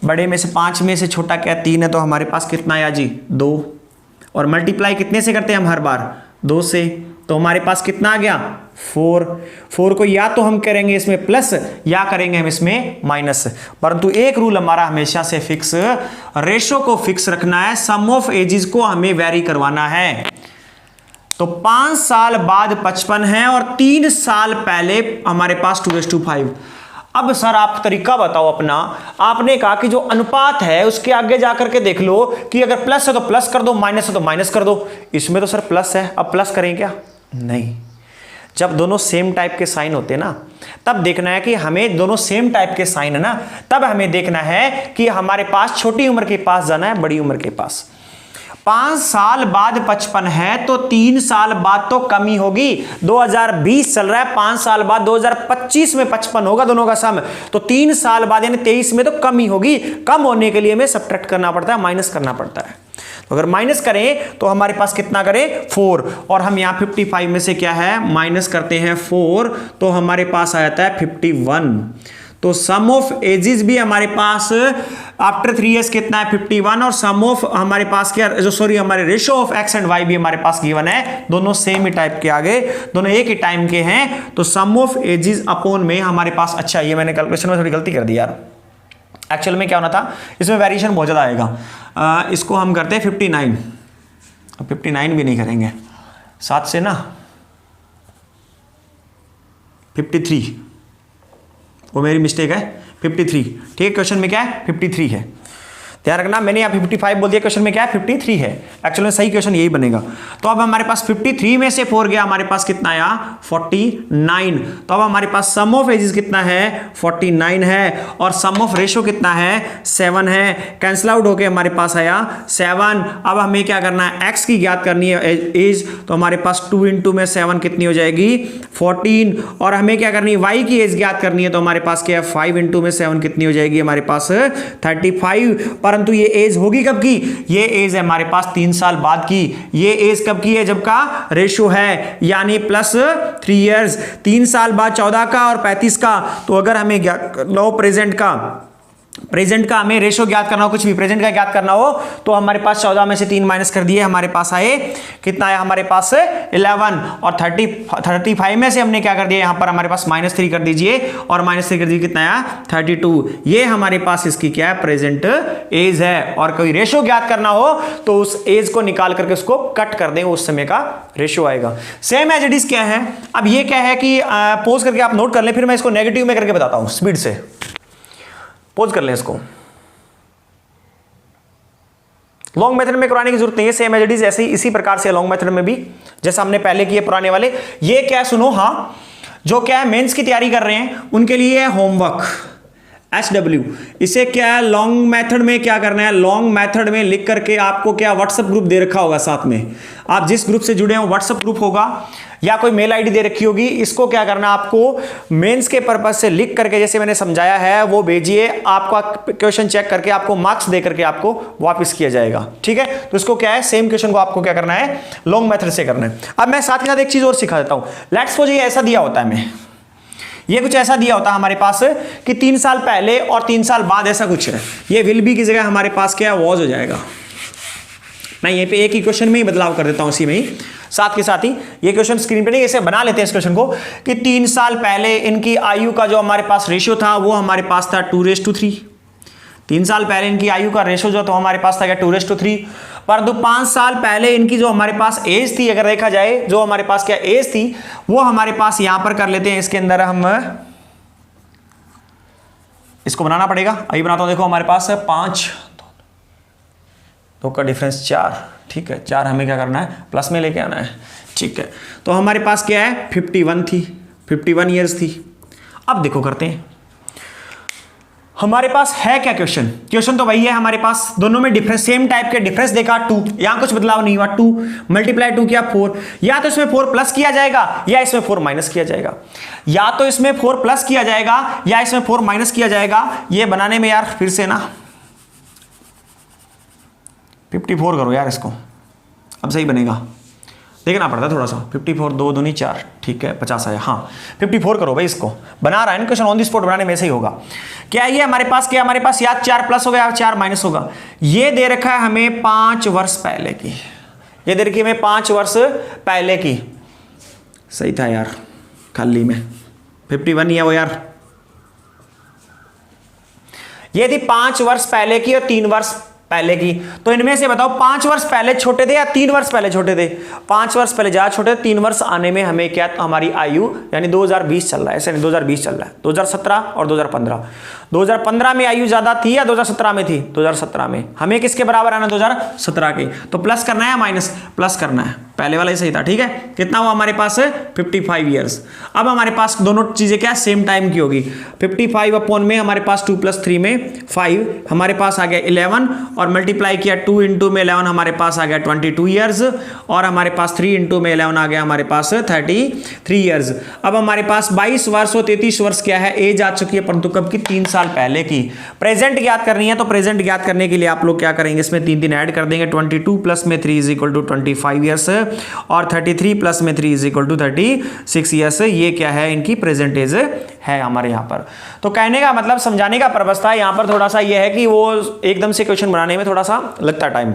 बड़े में से 5 में से छोटा क्या 3 है, तो हमारे पास कितना आया जी 2, और मल्टीप्लाई कितने से करते हैं हम हर बार 2 से, तो हमारे पास कितना आ गया 4 को या तो हम करेंगे इसमें प्लस या करेंगे हम इसमें माइनस, परंतु एक रूल हमारा हमेशा से फिक्स, रेशो को फिक्स रखना है, सम ऑफ एजेस को हमें वेरी करवाना है। तो 5 साल बाद 55 है और 3 साल पहले हमारे पास 2:5। अब सर आप तरीका बताओ अपना, आपने कहा कि जो अनुपात है उसके आगे जाकर के देख लो कि अगर प्लस है तो प्लस कर दो, माइनस है तो माइनस कर दो। इसमें तो सर प्लस है, अब प्लस करें क्या, नहीं। जब दोनों सेम टाइप के साइन होते हैं ना, तब देखना है कि हमें दोनों सेम टाइप के साइन है ना, तब हमें देखना है कि हमारे पास छोटी उम्र के पास जाना है बड़ी उम्र के पास। 5 साल बाद 55 है तो 3 साल बाद तो कमी होगी, 2020 चल रहा है, 5 साल बाद 2025 में 55 होगा दोनों का सम, तो 3 साल बाद यानी 23 में तो कमी होगी। कम होने के लिए हमें सब्ट्रैक्ट करना पड़ता है, माइनस करना पड़ता है। तो अगर माइनस करें तो हमारे पास कितना करें 4, और हम यहां 55 में से क्या है माइनस करते हैं 4, तो हमारे पास आ जाता है 51। तो सम ऑफ एजेस भी हमारे पास आफ्टर 3 इयर्स कितना है 51, और सम ऑफ हमारे पास क्या जो सॉरी हमारे ratio of x and y भी हमारे पास गिवन है, दोनों सेम ही टाइप के आगे, दोनों एक ही टाइम के हैं। तो सम ऑफ एजेस अपॉन में हमारे पास, अच्छा ये मैंने कैलकुलेशन में थोड़ी गलती कर दी यार, एक्चुअल में क्या होना था, इसमें वेरिएशन बहुत ज्यादा आएगा। इसको हम करते हैं 59, अब 59 भी नहीं करेंगे, 7 से ना 53, वो मेरी मिस्टेक है 53। ठीक है, क्वेश्चन में क्या है 53 है, ध्यान रखना, मैंने यहाँ 55 बोल दिया, क्वेश्चन में क्या है 53 है, एक्चुअली सही क्वेश्चन यही बनेगा। तो अब हमारे पास 53 में से 4 गया, हमारे पास कितना आया 49। तो अब हमारे पास सम ऑफ एजेस कितना है 49 है, और सम ऑफ रेशो कितना है 7 है, कैंसिल आउट होके हमारे पास आया 7। अब हमें क्या करना है, एक्स की ज्ञात करनी है एज, तो हमारे पास 2 इंटू में 7 कितनी हो जाएगी 14, और हमें क्या करनी है वाई की एज ज्ञात करनी है, तो हमारे पास क्या है 5 इंटू में 7 कितनी हो जाएगी हमारे पास 35। परंतु ये एज होगी कब की, ये एज है हमारे पास 3 साल बाद की, ये एज कब की है जब का रेशो है यानी +3 इयर्स, 3 साल बाद 14 का और 35 का। तो अगर हमें लो प्रेजेंट का हमें रेशो ज्ञात करना हो, कुछ भी प्रेजेंट का ज्ञात करना हो, तो हमारे पास 14 में से 3 माइनस कर दिए, हमारे पास आए कितना आया हमारे पास 11, और 35 में से हमने क्या कर दिया यहां पर हमारे पास -3 कर दीजिए, और -3 कर दीजिए कितना आया 32। ये हमारे पास इसकी क्या है प्रेजेंट एज है, और कोई रेशो ज्ञात करना हो तो उस एज को निकाल करके उसको कट कर दें, उस समय का रेशो आएगा। सेम एज इट इज क्या है, अब ये क्या है कि पोज करके आप नोट कर लें, फिर मैं इसको नेगेटिव में करके बताता हूं, स्पीड से पोज कर लें इसको। लॉन्ग मेथड में कराने की जरूरत नहीं है, सेम एज इट इज ऐसे ही इसी प्रकार से लॉन्ग मेथड में भी जैसा हमने पहले किए पुराने वाले। ये क्या है सुनो, हाँ जो क्या है मेंस की तैयारी कर रहे हैं उनके लिए है होमवर्क SW। इसे क्या है लॉन्ग मेथड में क्या करना है, लॉन्ग मेथड में लिख करके आपको क्या व्हाट्सएप ग्रुप दे रखा होगा, साथ में आप जिस ग्रुप से जुड़े हो व्हाट्सएप ग्रुप होगा या कोई मेल आईडी दे रखी होगी। इसको क्या करना है आपको मेंस के पर्पज से लिख करके जैसे मैंने समझाया है वो भेजिए, आपका क्वेश्चन चेक करके आपको मार्क्स दे करके आपको वापस किया जाएगा। ठीक है, तो इसको क्या है सेम क्वेश्चन को आपको क्या करना है लॉन्ग मेथड से करना है। अब मैं साथ के साथ एक चीज और सिखा देता हूं। लेट्स सपोज ये ऐसा दिया होता है, मैं ये कुछ ऐसा दिया होता है हमारे पास कि 3 साल पहले और 3 साल बाद ऐसा कुछ है, ये विल बी की जगह हमारे पास क्या वॉज हो जाएगा। मैं यहीं पे एक ही क्वेश्चन में ही बदलाव कर देता हूं, इसी में ही साथ के साथ ही ये क्वेश्चन स्क्रीन पे नहीं, इसे बना लेते हैं इस क्वेश्चन को कि 3 साल पहले इनकी आयु का जो हमारे पास रेशियो था वो हमारे पास था 2:3। 3 साल पहले इनकी आयु का रेशियो जो था हमारे पास था क्या 2:3। परंतु 5 साल पहले इनकी जो हमारे पास एज थी, अगर देखा जाए जो हमारे पास क्या एज थी वो हमारे पास यहां पर कर लेते हैं, इसके अंदर हम इसको बनाना पड़ेगा। अभी बनाता हूं, देखो हमारे पास है 5 2 का डिफरेंस 4। ठीक है, 4 हमें क्या करना है प्लस में लेके आना है। ठीक है, तो हमारे पास क्या है 51 थी, 51 ईयर्स थी। अब देखो करते हैं हमारे पास है क्या क्वेश्चन, क्वेश्चन तो वही है हमारे पास, दोनों में डिफरेंस सेम टाइप के डिफरेंस देखा 2, यहां कुछ बदलाव नहीं हुआ, 2 मल्टीप्लाई 2 किया 4। या तो इसमें 4 प्लस किया जाएगा या इसमें 4 माइनस किया जाएगा, या तो इसमें 4 प्लस किया जाएगा या इसमें 4 माइनस किया जाएगा। ये बनाने में यार फिर से ना 54 करो यार इसको, अब सही बनेगा, देखना पड़ता है थोड़ा सा। 54 2 दूनी 4, ठीक है 50 आया। हाँ 54 करो भाई, इसको बना रहा है ना क्वेश्चन ऑन दी स्पॉट, बनाने में से ही होगा। क्या ये हमारे पास क्या हमारे पास या 4 प्लस होगा या 4 माइनस होगा। ये दे रखा है हमें 5 वर्ष पहले की, ये दे रखी है हमें 5 वर्ष पहले की। सही था यार, खाली में 51 ही है वो यार। ये थी 5 वर्ष पहले की और 3 वर्ष पहले की। तो इनमें से बताओ 5 वर्ष पहले छोटे थे या 3 वर्ष पहले छोटे थे। 5 वर्ष पहले ज्यादा छोटे, 3 वर्ष आने में हमें क्या हमारी आयु यानी 2020 चल रहा है, ऐसे नहीं 2020 चल रहा है, 2017 और 2015। 2015 में आयु ज्यादा थी या 2017 में थी, 2017 में। हमें किसके बराबर आना 2017 के, तो प्लस करना है या माइनस, प्लस करना है, पहले वाला ही सही था। ठीक है, कितना हुआ हमारे पास 55 ईयर्स। अब हमारे पास दोनों चीजें क्या सेम टाइम की होगी। 55 अपॉन में हमारे पास 2 + 3 में 5, हमारे पास आ गया 11 और मल्टीप्लाई किया 2 × में 11 हमारे पास आ गया 22 ईयर्स और हमारे पास 3 × में 11 आ गया हमारे पास 33 ईयर्स। अब हमारे पास 22 वर्ष और 33 वर्ष क्या है एज आ चुकी है, परंतु कब की 3 साल पहले की। प्रेजेंट ज्ञात करनी है, तो प्रेजेंट ज्ञात करने के लिए आप लोग क्या करेंगे, इसमें 3 ऐड कर देंगे। 22 + में 3 = 25 ईयर्स और 33 + में 3 = 36 ईयर्स। ये क्या है इनकी प्रेजेंट एज है हमारे यहाँ पर। तो कहने का मतलब समझाने का पर्पस था, यहाँ पर थोड़ा सा ये है कि वो एकदम से क्वेश्चन बनाने में थोड़ा सा लगता टाइम,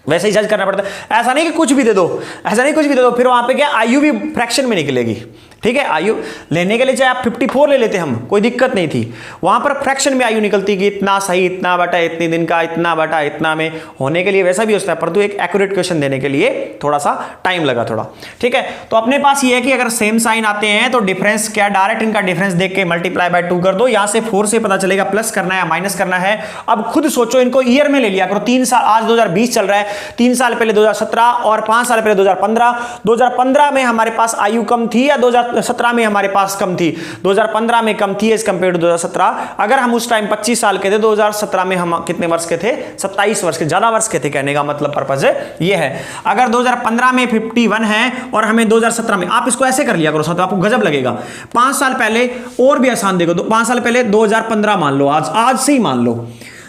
वैसे ही जज करना पड़ता है। ऐसा नहीं कि कुछ भी दे दो, ऐसा नहीं कुछ भी दे दो, फिर वहां पे क्या आयु भी फ्रैक्शन में निकलेगी। ठीक है, आयु लेने के लिए चाहे आप 54 ले लेते हम, कोई दिक्कत नहीं थी, वहां पर फ्रैक्शन में आयु निकलती कि इतना सही, इतना बटा इतने दिन का, इतना बटा इतना में होने के लिए वैसा भी होता है, परंतु एक एक्यूरेट क्वेश्चन देने के लिए थोड़ा सा टाइम लगा थोड़ा। ठीक है, तो अपने पास ये है कि अगर सेम साइन आते हैं तो डिफरेंस क्या, डायरेक्ट इनका डिफरेंस देख के मल्टीप्लाई बाय 2 कर दो, यहां से 4 से पता चलेगा प्लस करना है या माइनस करना है। अब खुद सोचो, इनको ईयर में ले लिया करो। 3 साल, आज 2020 चल रहा है, 3 साल पहले 2017 और 5 साल पहले 2015। 2015 में हमारे पास आयु कम थी या 2017 में हमारे पास कम थी। 2015 में कम थी एज कंपेयर टू 2017। अगर हम उस टाइम 25 साल के थे, 2017 में हम कितने वर्ष के थे, 27 वर्ष के, ज्यादा वर्ष के थे। कहने का मतलब पर्पस ये है, अगर 2015 में 51 है और हमें 2017 में, आप इसको ऐसे कर लिया करो, आपको गजब लगेगा। 5 साल पहले और भी आसान देखो, 5 साल पहले 2015 मान लो, आज से ही मान लो।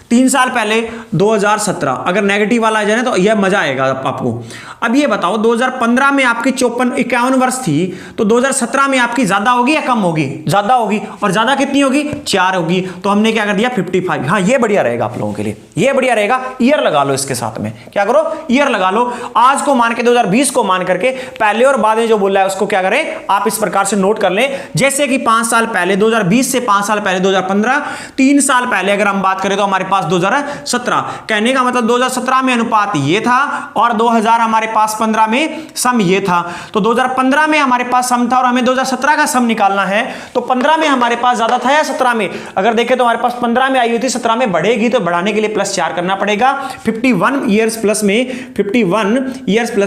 3 साल पहले 2017, अगर नेगेटिव वाला आ जाए ना तो यह मजा आएगा आपको। अब ये बताओ 2015 में आपकी 51 वर्ष थी, तो 2017 में आपकी ज्यादा होगी या कम होगी, ज्यादा होगी, और ज्यादा कितनी होगी 4 होगी। तो हमने क्या कर दिया 55। हाँ ये बढ़िया रहेगा आप लोगों के लिए, ये बढ़िया रहेगा। ईयर लगा लो इसके साथ में, क्या करो ईयर लगा लो। आज को मान के 2020 को मान करके पहले और बाद में जो बोल रहा है उसको क्या करें आप इस प्रकार से नोट कर लें। जैसे कि 5 साल पहले 2020 से 5 साल पहले 2015, 3 साल पहले अगर हम बात करें तो हमारे पास पास 2017। कहने का मतलब 2017 में अनुपात ये था और 2000 हमारे पास 15 में सम ये था। तो 2015 में हमारे पास सम था और हमें 2017 का सम निकालना है। तो 15 में हमारे पास ज्यादा था या 17 में? अगर देखें तो हमारे पास 15 में आई हुई थी, 17 में बढ़ेगी तो बढ़ाने के लिए +4 करना पड़ेगा। 51 ईयर्स प्लस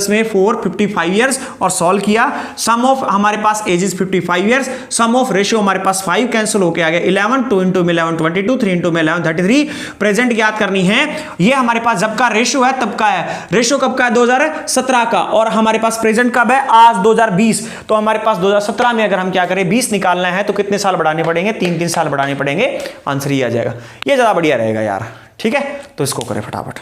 में 4 55 ईयर्स और सॉल्व किया। सम ऑफ हमारे पास age is 55 years, sum of ratio हमारे पास 5 कैंसिल होके आ गया 11, 2 इंटू में 11 22, 3 इंटू में 11 33। प्रेजेंट ज्ञात करनी है। ये हमारे पास जब का रेशियो है तब का है। रेशियो कब का है? 2017 का। और हमारे पास प्रेजेंट कब है? आज 2020। तो हमारे पास 2017 में अगर हम क्या करें 20 निकालना है तो कितने साल बढ़ाने पड़ेंगे? 3 साल बढ़ाने पड़ेंगे। आंसर ये आ जाएगा। ये ज्यादा बढ़िया रहेगा यार। ठीक है, तो इसको करें फटाफट।